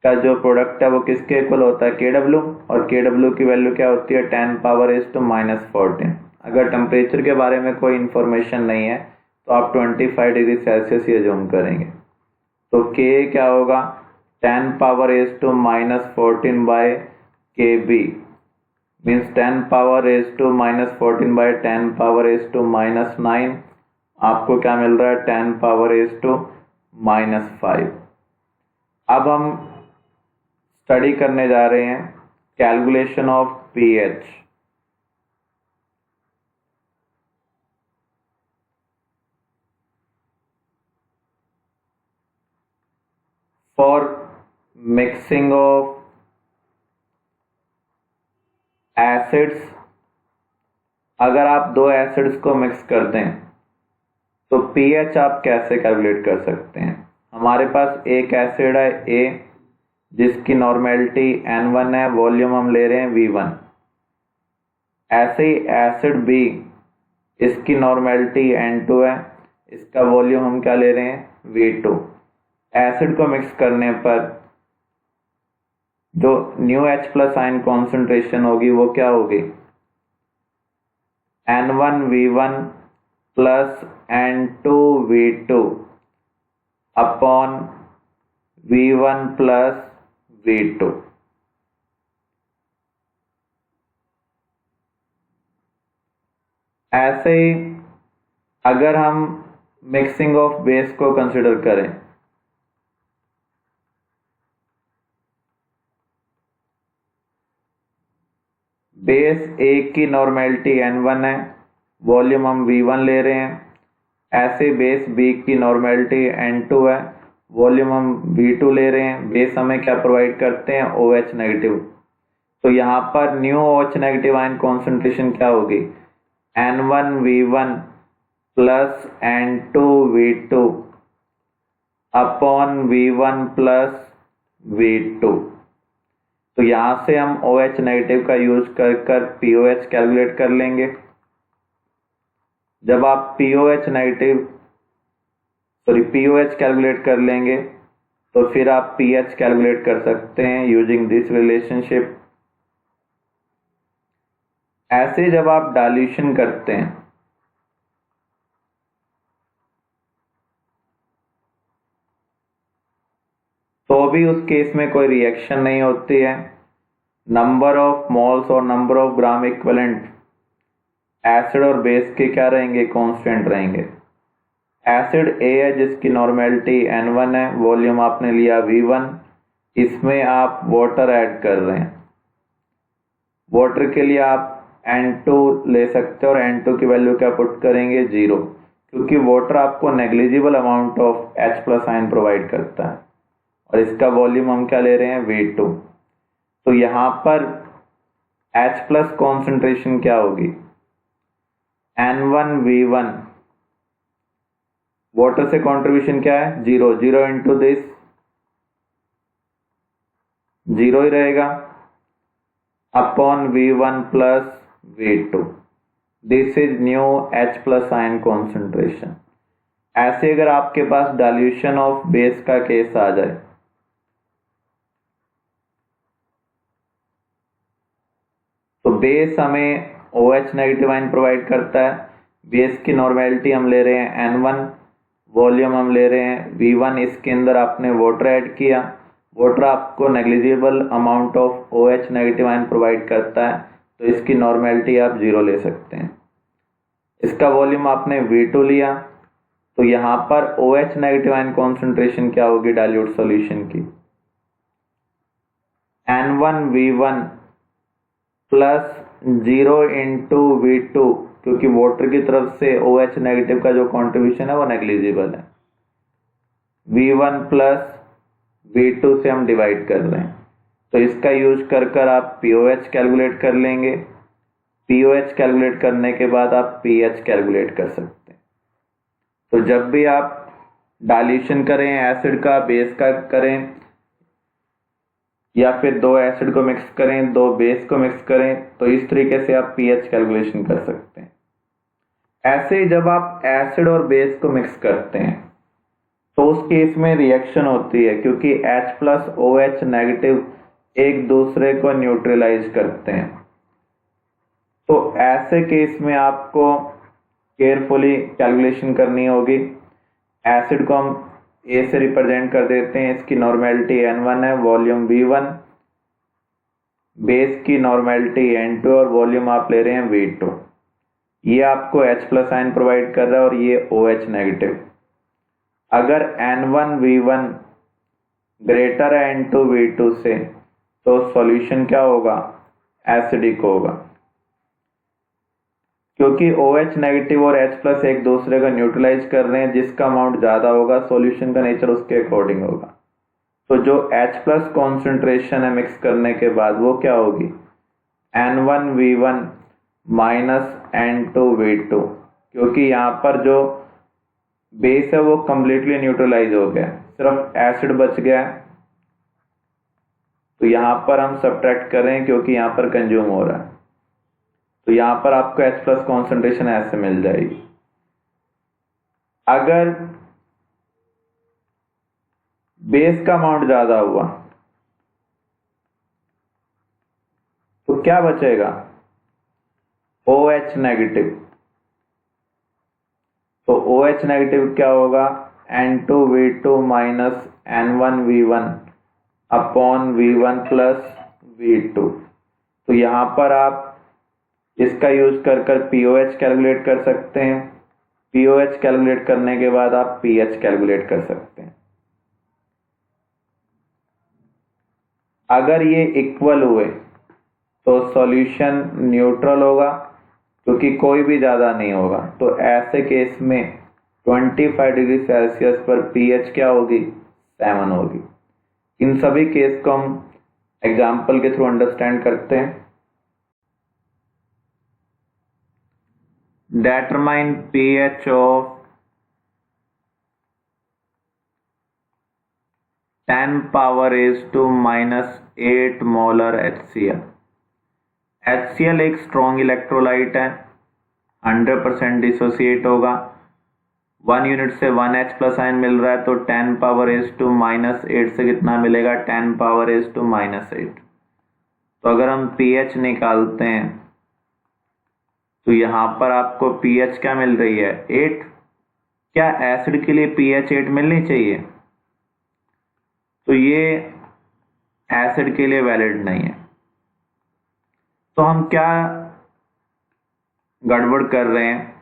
का जो प्रोडक्ट है वो किसके इक्वल होता है? के डब्ल्यू, और के डब्ल्यू की वैल्यू क्या होती है? 10 पावर रेज़्ड टू माइनस 14। अगर टेम्परेचर के बारे में कोई इंफॉर्मेशन नहीं है तो आप 25 डिग्री सेल्सियस ही अज्यूम करेंगे। तो के क्या होगा? 10 power raised to minus 14 by K B, means 10 power raised to minus 14 by 10 power raised to minus 9। आपको क्या मिल रहा है? 10 पावर रेज़्ड टू माइनस 5। अब हम स्टडी करने जा रहे हैं calculation of pH. For mixing of acids, अगर आप दो एसिड्स को मिक्स कर दें तो पीएच आप कैसे कैलकुलेट कर सकते हैं? हमारे पास एक एसिड है ए जिसकी नॉर्मेलिटी N1 है, वॉल्यूम हम ले रहे हैं V1। ऐसे ही एसिड बी, इसकी नॉर्मेलिटी N2 है, इसका वॉल्यूम हम क्या ले रहे हैं? V2। एसिड को मिक्स करने पर जो new H plus ion concentration होगी वो क्या होगी? N1V1 plus N2V2 upon V1 plus V2। ऐसे ही अगर हम मिक्सिंग ऑफ बेस को कंसिडर करें, बेस ए की नॉर्मेलिटी N1 है, वॉल्यूम हम V1 ले रहे हैं। ऐसे बेस बी की नॉर्मेलिटी N2 है, वॉल्यूम हम V2 ले रहे हैं। बेस हमें क्या प्रोवाइड करते हैं? OH negative. तो यहाँ पर new OH negative ion concentration क्या होगी? N1V1 plus N2V2 upon V1 plus V2। तो यहाँ से हम OH नेगेटिव का यूज कर POH कैलकुलेट कर लेंगे। जब आप POH कैलकुलेट कर लेंगे तो फिर आप pH कैलकुलेट कर सकते हैं यूजिंग दिस रिलेशनशिप। ऐसे जब आप डाइल्यूशन करते हैं तो भी उस केस में कोई रिएक्शन नहीं होती है। नंबर ऑफ मोल्स और number of gram equivalent acid और बेस के क्या रहेंगे, कांस्टेंट रहेंगे। एसिड ए है जिसकी नॉर्मेलिटी N1 है, वॉल्यूम आपने लिया V1, इसमें आप वाटर ऐड कर रहे हैं। वाटर के लिए आप N2 ले सकते हो और N2 की वैल्यू क्या पुट करेंगे, 0, क्योंकि वाटर आपको negligible amount of H+ ion provide करता है और इसका वॉल्यूम हम क्या ले रहे हैं, V2। तो यहाँ पर H+ कॉन्सेंट्रेशन क्या होगी, N1V1, वाटर से कंट्रीब्यूशन क्या है, 0, 0 इंटू दिस 0 ही रहेगा upon V1 plus V2। This is new H+ ion concentration. ऐसे अगर आपके पास डाइल्यूशन ऑफ बेस का केस आ जाए तो बेस हमें OH नेगेटिव आयन प्रोवाइड करता है। बेस की नॉर्मेलिटी हम ले रहे हैं N1, वॉल्यूम हम ले रहे हैं V1, इसके अंदर आपने वाटर ऐड किया। वाटर आपको negligible amount of OH negative ion provide करता है, तो इसकी नॉर्मेलिटी आप 0 ले सकते हैं। इसका वॉल्यूम आपने V2 लिया, तो यहाँ पर OH नेगेटिव आयन कॉन्सेंट्रेशन क्या होगी डाइल्यूट सॉल्यूशन की, N1V1 प्लस 0 इंटू V2, क्योंकि वाटर की तरफ से OH नेगेटिव का जो कंट्रीब्यूशन है वो नेग्लिजिबल है। V1 प्लस V2 से हम डिवाइड कर रहे हैं, तो इसका यूज कर आप POH कैलकुलेट कर लेंगे। POH कैलकुलेट करने के बाद आप pH कैलकुलेट कर सकते हैं। तो जब भी आप डाइल्यूशन करें एसिड का, बेस का करें, या फिर दो एसिड को मिक्स करें, दो बेस को मिक्स करें, तो इस तरीके से आप pH कैलकुलेशन कर सकते हैं। ऐसे ही जब आप एसिड और बेस को मिक्स करते हैं तो उस केस में रिएक्शन होती है, क्योंकि H+ OH नेगेटिव एक दूसरे को न्यूट्रलाइज करते हैं। तो ऐसे केस में आपको केयरफुली कैलकुलेशन करनी होगी। एसिड को हम A से रिप्रेजेंट कर देते हैं, इसकी नॉर्मेलिटी N1 है, वॉल्यूम V1। बेस की नॉर्मेलिटी N2 और वॉल्यूम आप ले रहे हैं V2। ये आपको H+ आयन प्रोवाइड कर रहा है और ये OH नेगेटिव। अगर N1V1 ग्रेटर है N2V2 से, तो सॉल्यूशन क्या होगा, एसिडिक होगा, क्योंकि OH नेगेटिव और H+ एक दूसरे को न्यूट्रलाइज कर रहे हैं। जिसका अमाउंट ज्यादा होगा सॉल्यूशन का नेचर उसके अकॉर्डिंग होगा। तो जो H+ कॉन्सेंट्रेशन है मिक्स करने के बाद वो क्या होगी, N1V1 माइनस N2V2, क्योंकि यहाँ पर जो बेस है वो कंप्लीटली न्यूट्रलाइज हो गया, सिर्फ एसिड बच गया। तो यहाँ पर हम सब्ट्रैक्ट करें क्योंकि यहाँ पर कंज्यूम हो रहा है, तो यहाँ पर आपको H+ कॉन्सेंट्रेशन ऐसे मिल जाएगी। अगर बेस का अमाउंट ज्यादा हुआ तो क्या बचेगा, OH नेगेटिव। तो OH नेगेटिव क्या होगा, N2V2 minus N1V1 upon V1 plus V2। तो यहाँ पर आप इसका यूज कर POH कैलकुलेट कर सकते हैं। POH कैलकुलेट करने के बाद आप pH कैलकुलेट कर सकते हैं। अगर ये इक्वल हुए तो सॉल्यूशन न्यूट्रल होगा, क्योंकि कोई भी ज्यादा नहीं होगा। तो ऐसे केस में 25 डिग्री सेल्सियस पर pH क्या होगी, 7 होगी। इन सभी केस को हम एग्जाम्पल के थ्रू अंडरस्टैंड करते हैं। Determine pH of 10⁻⁻8 molar HCl। HCl एक स्ट्रॉन्ग इलेक्ट्रोलाइट है, 100% डिसोसिएट होगा। 1 यूनिट से 1H प्लस आयन मिल रहा है, तो 10 पावर एज टू माइनस 8 से कितना मिलेगा, 10 पावर एज टू माइनस 8। तो अगर हम pH निकालते हैं तो यहां पर आपको pH क्या मिल रही है, 8। क्या एसिड के लिए pH 8 मिलनी चाहिए? तो ये एसिड के लिए वैलिड नहीं है। तो हम क्या गड़बड़ कर रहे हैं,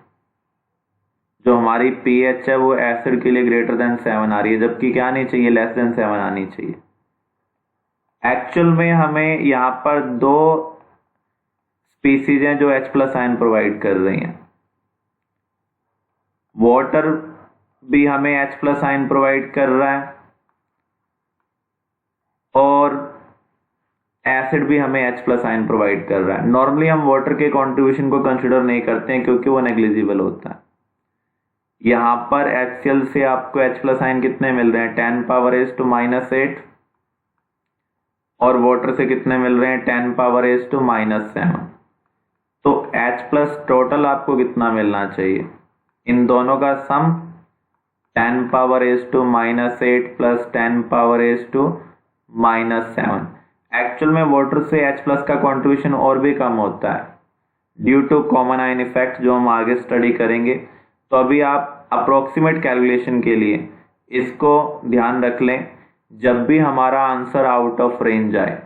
जो हमारी pH है वो एसिड के लिए ग्रेटर देन 7 आ रही है, जबकि क्या आनी चाहिए, लेस देन 7 आनी चाहिए। एक्चुअल में हमें यहाँ पर दो स्पीसीज हैं जो H प्लस आयन प्रोवाइड कर रही हैं। वाटर भी हमें H प्लस आयन प्रोवाइड कर रहा है और एसिड भी हमें H प्लस आयन प्रोवाइड कर रहा है। नॉर्मली हम वाटर के कंट्रीब्यूशन को कंसिडर नहीं करते हैं क्योंकि वो नेग्लिजिबल होता है। यहां पर HCl से आपको H प्लस आयन कितने मिल रहे हैं, 10 पावर एज टू माइनस 8, और वाटर से कितने मिल रहे हैं, 10 पावर एज टू माइनस 7। तो H प्लस टोटल आपको कितना मिलना चाहिए, इन दोनों का sum 10 power raise to minus 8 plus 10 power raise to minus 7। Actual में वाटर से H प्लस का कॉन्ट्रीब्यूशन और भी कम होता है due to common ion effect, जो हम आगे स्टडी करेंगे। तो अभी आप अप्रोक्सीमेट कैलकुलेशन के लिए इसको ध्यान रख लें, जब भी हमारा आंसर आउट ऑफ रेंज आए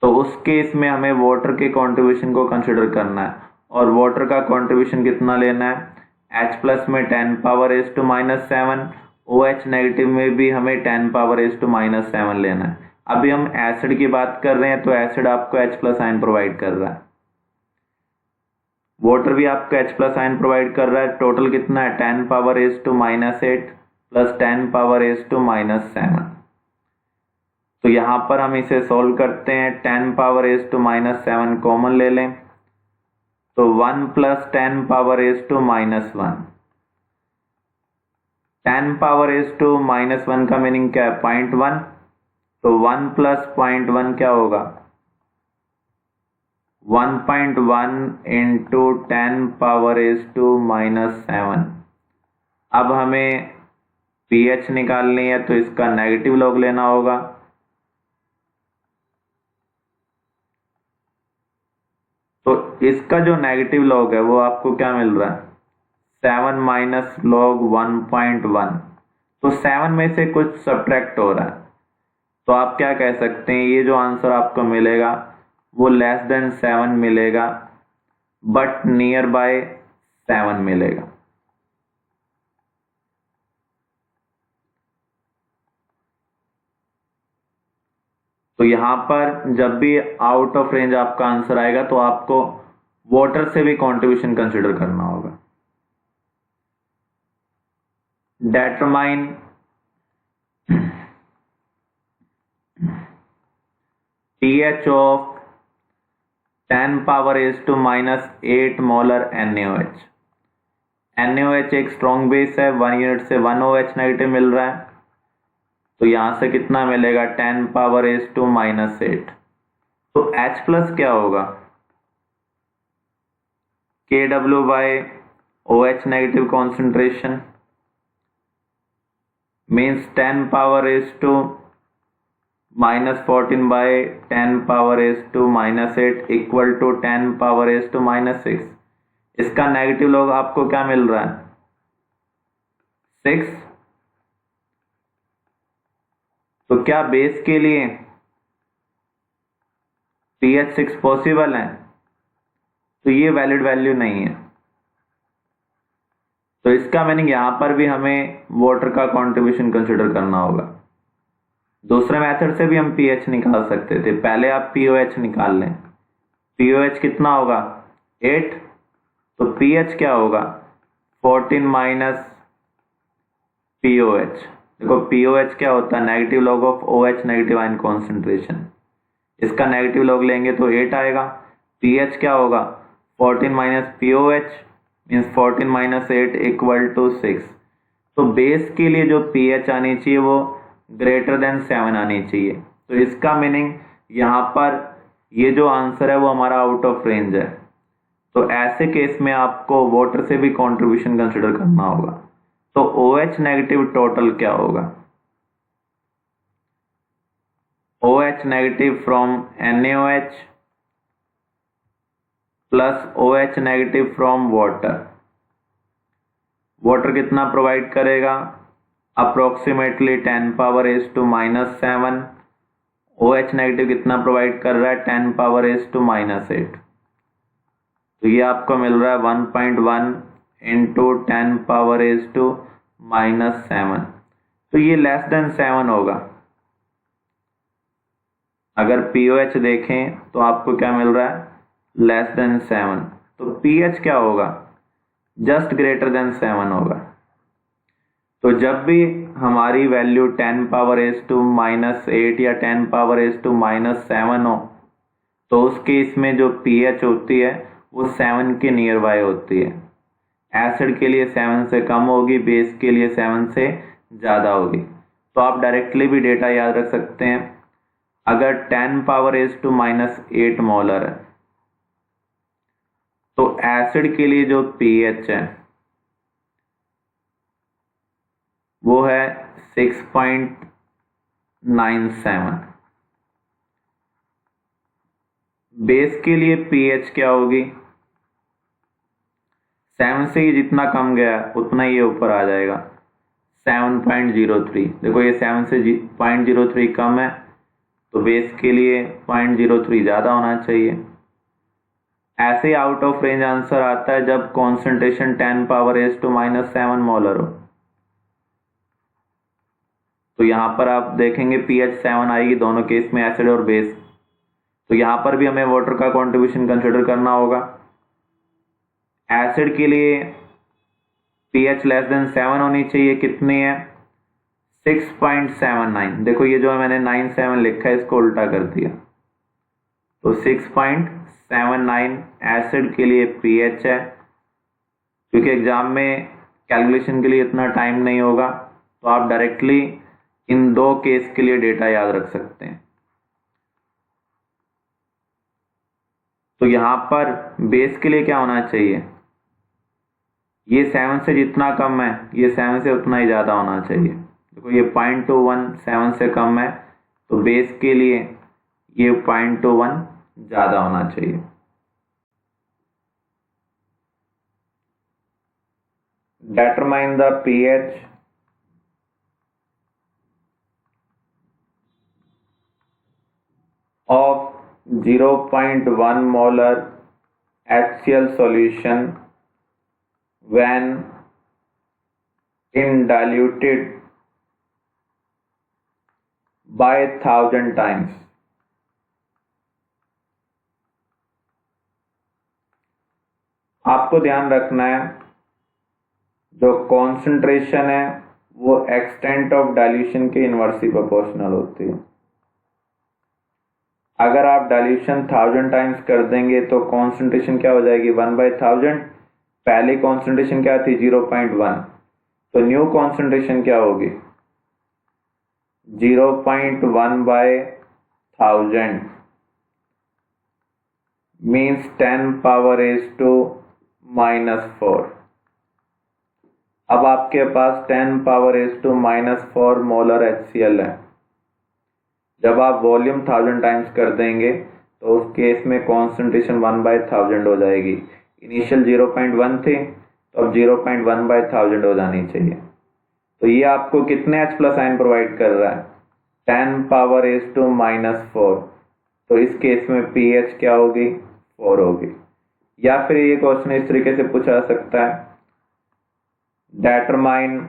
तो उस केस में हमें वाटर के कंट्रीब्यूशन को कंसिडर करना है, और वाटर का कंट्रीब्यूशन कितना लेना है, H प्लस में 10 power raise to minus 7, OH negative में भी हमें 10 पावर एज टू माइनस 7 लेना है। अभी हम एसिड की बात कर रहे हैं, तो एसिड आपको H प्लस आयन प्रोवाइड कर रहा है, वाटर भी आपको H प्लस आयन प्रोवाइड कर रहा है। टोटल कितना है, 10 power raise to minus 8 plus 10 power raise to minus 7। तो यहां पर हम इसे सोल्व करते हैं, 10 power raise to minus 7 common ले लें, तो 1 plus 10 power raise to minus 1। 10 power raise to minus 1 का मीनिंग क्या है, 0.1, तो 1 प्लस 0.1 क्या होगा, 1.1 into 10 power raise to minus 7। अब हमें pH निकालनी है, तो इसका नेगेटिव लॉग लेना होगा। तो इसका जो नेगेटिव लॉग है वो आपको क्या मिल रहा है, 7 माइनस लॉग 1.1। तो 7 में से कुछ सब्ट्रैक्ट हो रहा है, तो आप क्या कह सकते हैं, ये जो आंसर आपको मिलेगा वो लेस देन 7 मिलेगा, बट नियर बाय 7 मिलेगा। तो यहां पर जब भी आउट ऑफ रेंज आपका आंसर आएगा तो आपको वाटर से भी कंट्रीब्यूशन कंसिडर करना होगा। Determine pH of 10 power raise to minus 8 molar NaOH। NaOH एक स्ट्रॉन्ग बेस है, 1 यूनिट से 1 OH नेगेटिव मिल रहा है, तो यहां से कितना मिलेगा, 10 पावर एज टू माइनस 8। तो H प्लस क्या होगा, KW by OH negative concentration means 10 power raise to minus 14 by 10 power raise to minus 8 equal to 10 power raise to minus 6। इसका नेगेटिव लॉग आपको क्या मिल रहा है, 6। तो क्या बेस के लिए pH 6 पॉसिबल है, तो ये वैलिड वैल्यू नहीं है। तो इसका मीनिंग यहां पर भी हमें वाटर का कंट्रीब्यूशन कंसिडर करना होगा। दूसरे मेथड से भी हम pH निकाल सकते थे, पहले आप POH निकाल लें। POH कितना होगा, 8, तो pH क्या होगा, 14 माइनस POH। देखो POH क्या होता है, negative log of OH negative ion concentration. इसका नेगेटिव लॉग लेंगे तो 8 आएगा। pH क्या होगा, 14 minus POH means 14 minus 8 equal to 6। तो बेस के लिए जो pH आनी चाहिए वो ग्रेटर देन 7 आनी चाहिए। तो इसका मीनिंग यहाँ पर ये जो आंसर है वो हमारा आउट ऑफ रेंज है। तो ऐसे केस में आपको वाटर से भी कंट्रीब्यूशन कंसिडर करना होगा। तो OH नेगेटिव टोटल क्या होगा? OH negative from NaOH plus OH negative from water. Water कितना प्रोवाइड करेगा? अप्रोक्सीमेटली 10⁻⁻⁷। OH नेगेटिव कितना प्रोवाइड कर रहा है? 10⁻⁻⁸। तो ये आपको मिल रहा है 1.1 इंटू 10⁻⁻⁷। तो ये लेस देन 7 होगा। अगर pOH देखें तो आपको क्या मिल रहा है? Less than 7। तो pH क्या होगा? जस्ट ग्रेटर देन 7 होगा। तो जब भी हमारी वैल्यू 10⁻⁻⁸ या 10⁻⁻⁷ हो, तो उस केस में जो pH होती है वो 7 के नियर बाय होती है। एसिड के लिए 7 से कम होगी, बेस के लिए 7 से ज़्यादा होगी। तो आप डायरेक्टली भी डेटा याद रख सकते हैं। अगर 10⁻⁻8 मोलर है तो एसिड के लिए जो pH है वो है 6.97। बेस के लिए pH क्या होगी? 7 से ही जितना कम गया उतना ही ऊपर आ जाएगा, 7.03। देखो ये 7 से 0.03 कम है, तो बेस के लिए 0.03 ज़्यादा होना चाहिए। ऐसे आउट ऑफ रेंज आंसर आता है जब कॉन्सेंट्रेशन 10⁻⁻⁷ मोलर हो। तो यहाँ पर आप देखेंगे pH 7 आएगी दोनों केस में, एसिड और बेस। तो यहाँ पर भी हमें वाटर का कंट्रीब्यूशन कंसिडर करना होगा। एसिड के लिए pH लेस देन 7 होनी चाहिए। कितनी है? 6.79। देखो ये जो मैंने 97 लिखा है इसको उल्टा कर दिया, तो 6.79 एसिड के लिए pH है। क्योंकि एग्जाम में कैलकुलेशन के लिए इतना टाइम नहीं होगा, तो आप डायरेक्टली इन दो केस के लिए डेटा याद रख सकते हैं। तो यहाँ पर बेस के लिए क्या होना चाहिए? ये 7 से जितना कम है, ये 7 से उतना ही ज़्यादा होना चाहिए। देखो ये 0.21 7 से कम है, तो बेस के लिए ये 0.21 ज़्यादा होना चाहिए। Determine the pH of 0.1 molar HCl solution when in diluted by 1000 times। आपको ध्यान रखना है जो कॉन्सेंट्रेशन है वो एक्सटेंट ऑफ डाइल्यूशन के इनवर्सली प्रोपोर्शनल होती है। अगर आप डाइल्यूशन 1000 टाइम्स कर देंगे तो कॉन्सेंट्रेशन क्या हो जाएगी? 1/1000। पहले कॉन्सेंट्रेशन क्या थी? 0.1। तो न्यू कॉन्सेंट्रेशन क्या होगी? 0.1/1000 मीन्स 10⁻⁻⁴। अब आपके पास 10⁻⁻⁴ मोलर HCl है। जब आप वॉल्यूम 1000 टाइम्स कर देंगे तो उस केस में कॉन्सेंट्रेशन 1/1000 हो जाएगी। इनिशियल 0.1 थे, तो अब 0.1/1000 हो जानी चाहिए। तो ये आपको कितने H प्लस आयन प्रोवाइड कर रहा है? 10⁻⁻⁴। तो इस केस में pH क्या होगी? 4 होगी। या फिर ये क्वेश्चन इस तरीके से पूछा जा सकता है, determine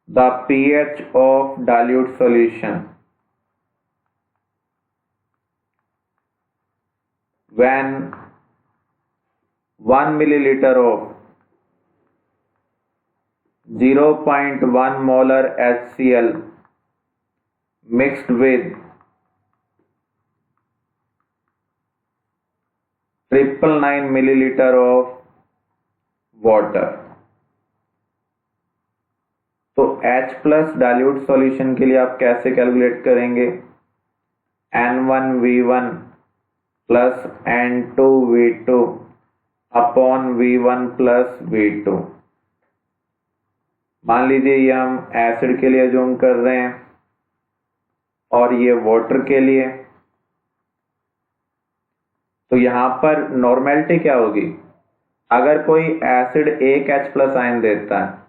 the pH of dilute solution when 1 milliliter of 0.1 molar HCl mixed with 999 milliliter of water. तो H प्लस डाइल्यूट सॉल्यूशन के लिए आप कैसे कैलकुलेट करेंगे? N1V1 plus N2V2 upon V1 plus V2। मान लीजिए ये हम एसिड के लिए जूम कर रहे हैं और ये वाटर के लिए, तो यहां पर नॉर्मेलिटी क्या होगी? अगर कोई एसिड एक H प्लस आयन देता है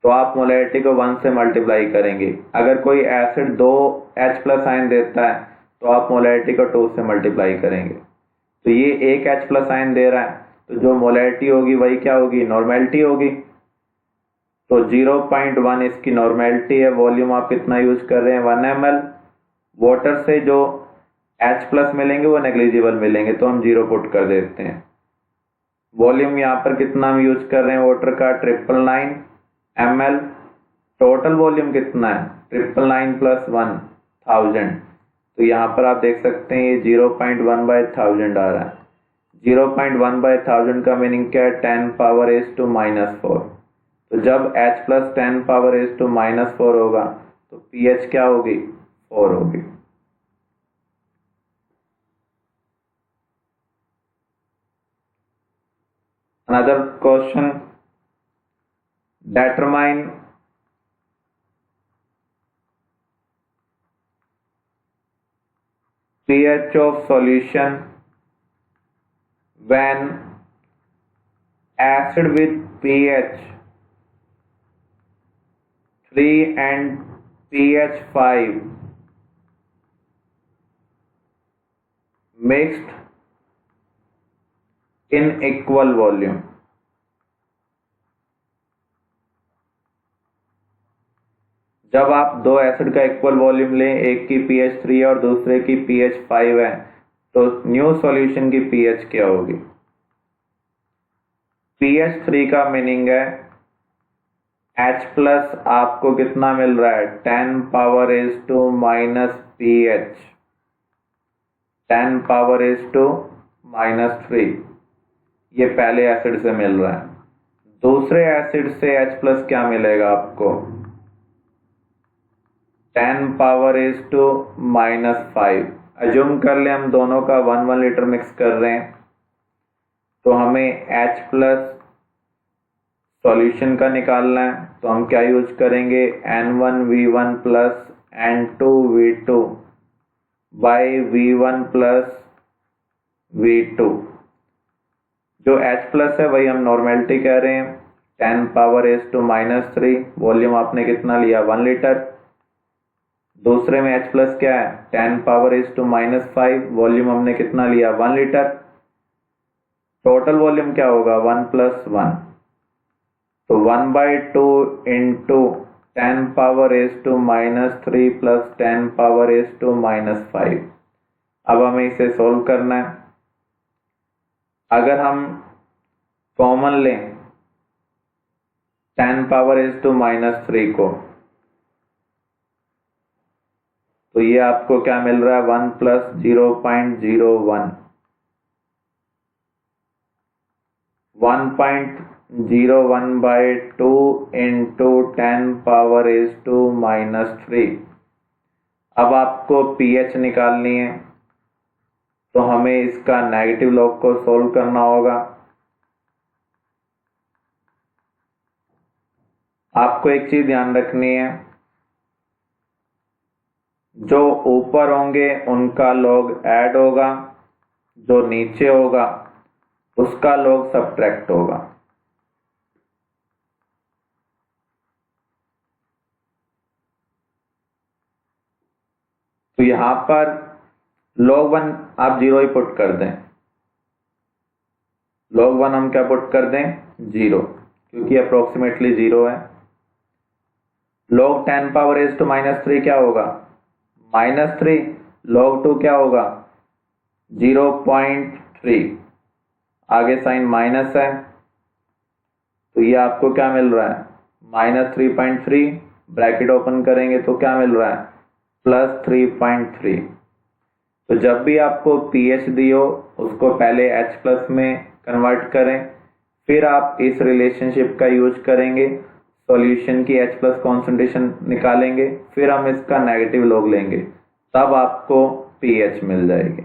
तो आप मोलैरिटी को 1 से मल्टीप्लाई करेंगे। अगर कोई एसिड 2 H प्लस आयन देता है तो आप मोलैरिटी को 2 से मल्टीप्लाई करेंगे। तो ये एक H प्लस आयन दे रहा है, तो जो मोलैरिटी होगी वही क्या होगी? नॉर्मेलिटी होगी। तो 0.1 इसकी नॉर्मेलिटी है। वॉल्यूम आप कितना यूज कर रहे हैं? 1 ml। वाटर से जो H प्लस मिलेंगे वो नेग्लिजिबल मिलेंगे, तो हम 0 पुट कर देते हैं। वॉल्यूम यहाँ पर कितना हम यूज कर रहे हैं वाटर का? 999 ml। टोटल वॉल्यूम कितना है? 999 प्लस 1000। तो यहाँ पर आप देख सकते हैं ये 0.1/1000 आ रहा है। 0.1/1000 का मीनिंग क्या है? 10⁻⁻⁴। तो जब H प्लस 10⁻⁻⁴ होगा तो pH क्या होगी? 4 होगी। Another question, determine pH of solution when acid with pH 3 and pH 5 mixed in equal volume। जब आप दो एसिड का इक्वल वॉल्यूम लें, एक की pH 3 है और दूसरे की pH 5 है, तो न्यू सॉल्यूशन की pH क्या होगी? pH 3 का मीनिंग है H प्लस आपको कितना मिल रहा है? 10⁻⁻pH 10⁻⁻3। ये पहले एसिड से मिल रहा है। दूसरे एसिड से H प्लस क्या मिलेगा आपको? 10⁻⁻5। अज्यूम कर ले हम दोनों का 1 लीटर मिक्स कर रहे हैं, तो हमें H प्लस सॉल्यूशन का निकालना है। तो हम क्या यूज करेंगे? N1V1 plus N2V2 by V1 plus V2। जो H प्लस है वही हम नॉर्मेलिटी कह रहे हैं, 10⁻⁻3। वॉल्यूम आपने कितना लिया? 1 लीटर। दूसरे में H प्लस क्या है? 10⁻⁻5। वॉल्यूम हमने कितना लिया? 1 लीटर। टोटल वॉल्यूम क्या होगा? 1 प्लस 1। तो 1/2 इंटू 10⁻⁻3 प्लस 10⁻⁻5। अब हमें इसे सोल्व करना है। अगर हम कॉमन लें 10⁻⁻3 को, तो ये आपको क्या मिल रहा है? 1 प्लस 0.01। 1.01/2 इंटू 10⁻⁻3। अब आपको pH निकालनी है, तो हमें इसका नेगेटिव लॉग को सोल्व करना होगा। आपको एक चीज ध्यान रखनी है, जो ऊपर होंगे उनका लॉग ऐड होगा, जो नीचे होगा उसका लॉग सब्ट्रैक्ट होगा। तो यहां पर log 1 आप 0 ही पुट कर दें। log 1 हम क्या पुट कर दें? 0, क्योंकि अप्रोक्सीमेटली 0 है। log 10⁻⁻3 क्या होगा? -3। log 2 क्या होगा? 0.3। आगे साइन माइनस है, तो ये आपको क्या मिल रहा है? -3.3। ब्रैकेट ओपन करेंगे तो क्या मिल रहा है? +3.3। तो जब भी आपको pH दी हो उसको पहले H प्लस में कन्वर्ट करें, फिर आप इस रिलेशनशिप का यूज करेंगे, सॉल्यूशन की H प्लस कॉन्सेंट्रेशन निकालेंगे, फिर हम इसका नेगेटिव लॉग लेंगे, तब आपको pH मिल जाएगी।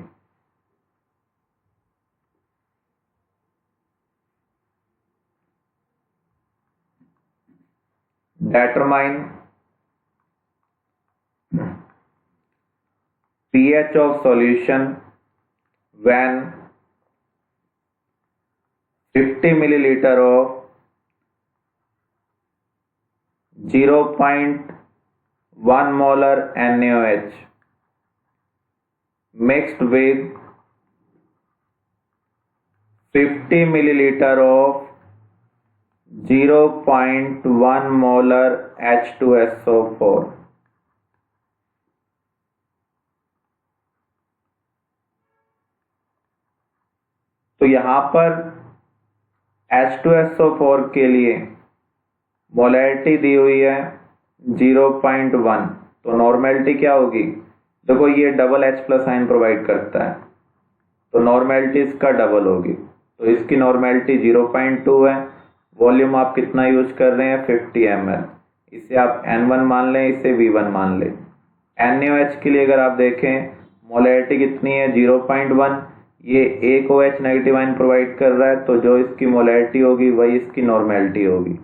determine pH of solution when 50 milliliter of 0.1 molar NaOH mixed with 50 milliliter of 0.1 molar H2SO4. तो यहां पर H2SO4 के लिए मोलैरिटी दी हुई है 0.1, तो नॉर्मेलिटी क्या होगी? देखो ये double H plus sign provide करता है, तो नॉर्मेलिटी इसका डबल होगी, तो इसकी नॉर्मेलिटी 0.2 है। वॉल्यूम आप कितना यूज कर रहे हैं? 50 ml। इसे आप N1 मान लें, इसे V1 मान लें। NaOH के लिए अगर आप देखें मोलैरिटी कितनी है? 0.1। ये एक OH नेगेटिव आयन प्रोवाइड कर रहा है, तो जो इसकी मोलैरिटी होगी वही इसकी नॉर्मेलिटी होगी।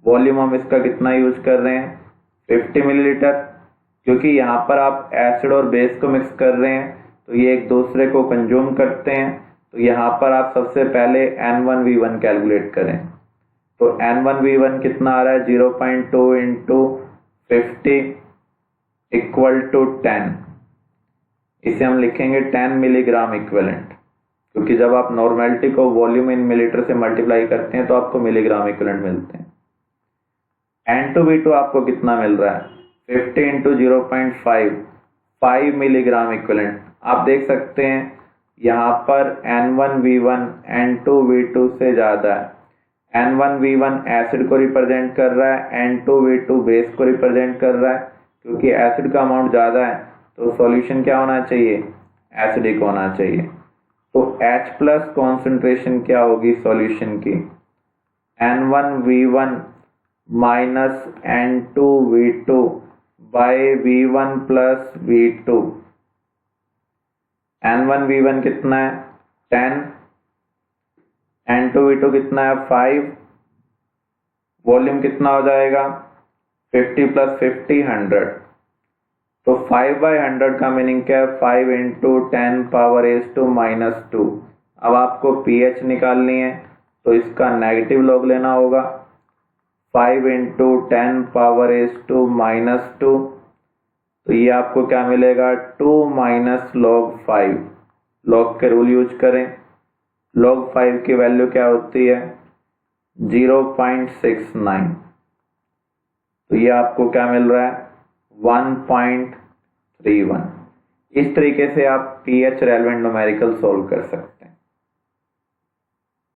वॉल्यूम हम इसका कितना यूज कर रहे हैं? 50 मिलीलीटर। क्योंकि यहाँ पर आप एसिड और बेस को मिक्स कर रहे हैं, तो ये एक दूसरे को कंज्यूम करते हैं, तो यहाँ पर आप सबसे पहले N1V1 कैलकुलेट करें। तो N1V1 कितना आ रहा है? 0.2 इंटू 50 इक्वल टू 10। इसे हम लिखेंगे 10 मिलीग्राम इक्विवेलेंट, क्योंकि जब आप नॉर्मेलिटी को वॉल्यूम इन मिलीलीटर से मल्टीप्लाई करते हैं तो आपको मिलीग्राम इक्विवेलेंट मिलते हैं। N2V2 आपको कितना मिल रहा है? 50 इंटू 0.5, 5 मिलीग्राम इक्विवेलेंट। आप देख सकते हैं यहाँ पर N1V1 N2V2 से ज्यादा है। N1V1 एसिड को रिप्रेजेंट कर रहा है, N2V2 बेस को रिप्रेजेंट कर रहा है। क्योंकि एसिड का अमाउंट ज्यादा है तो सॉल्यूशन क्या होना चाहिए? एसिडिक होना चाहिए। तो H प्लस कॉन्सेंट्रेशन क्या होगी सॉल्यूशन की? N1V1 minus N2V2 bye V1 plus V2। N1V1 कितना है? 10। N2V2 कितना है? 5। वॉल्यूम कितना हो जाएगा? 50 प्लस 50 100। तो 5/100 का मीनिंग क्या है? 5 इंटू 10 पावर -2। अब आपको pH निकालनी है, तो इसका नेगेटिव लॉग लेना होगा। 5 इंटू 10 पावर -2, तो ये आपको क्या मिलेगा? 2 माइनस log 5। लॉग के रूल यूज करें। log 5 की वैल्यू क्या होती है? 0.69। तो ये आपको क्या मिल रहा है? 1.31। इस तरीके से आप pH रेलेवेंट न्यूमेरिकल सोल्व कर सकते हैं।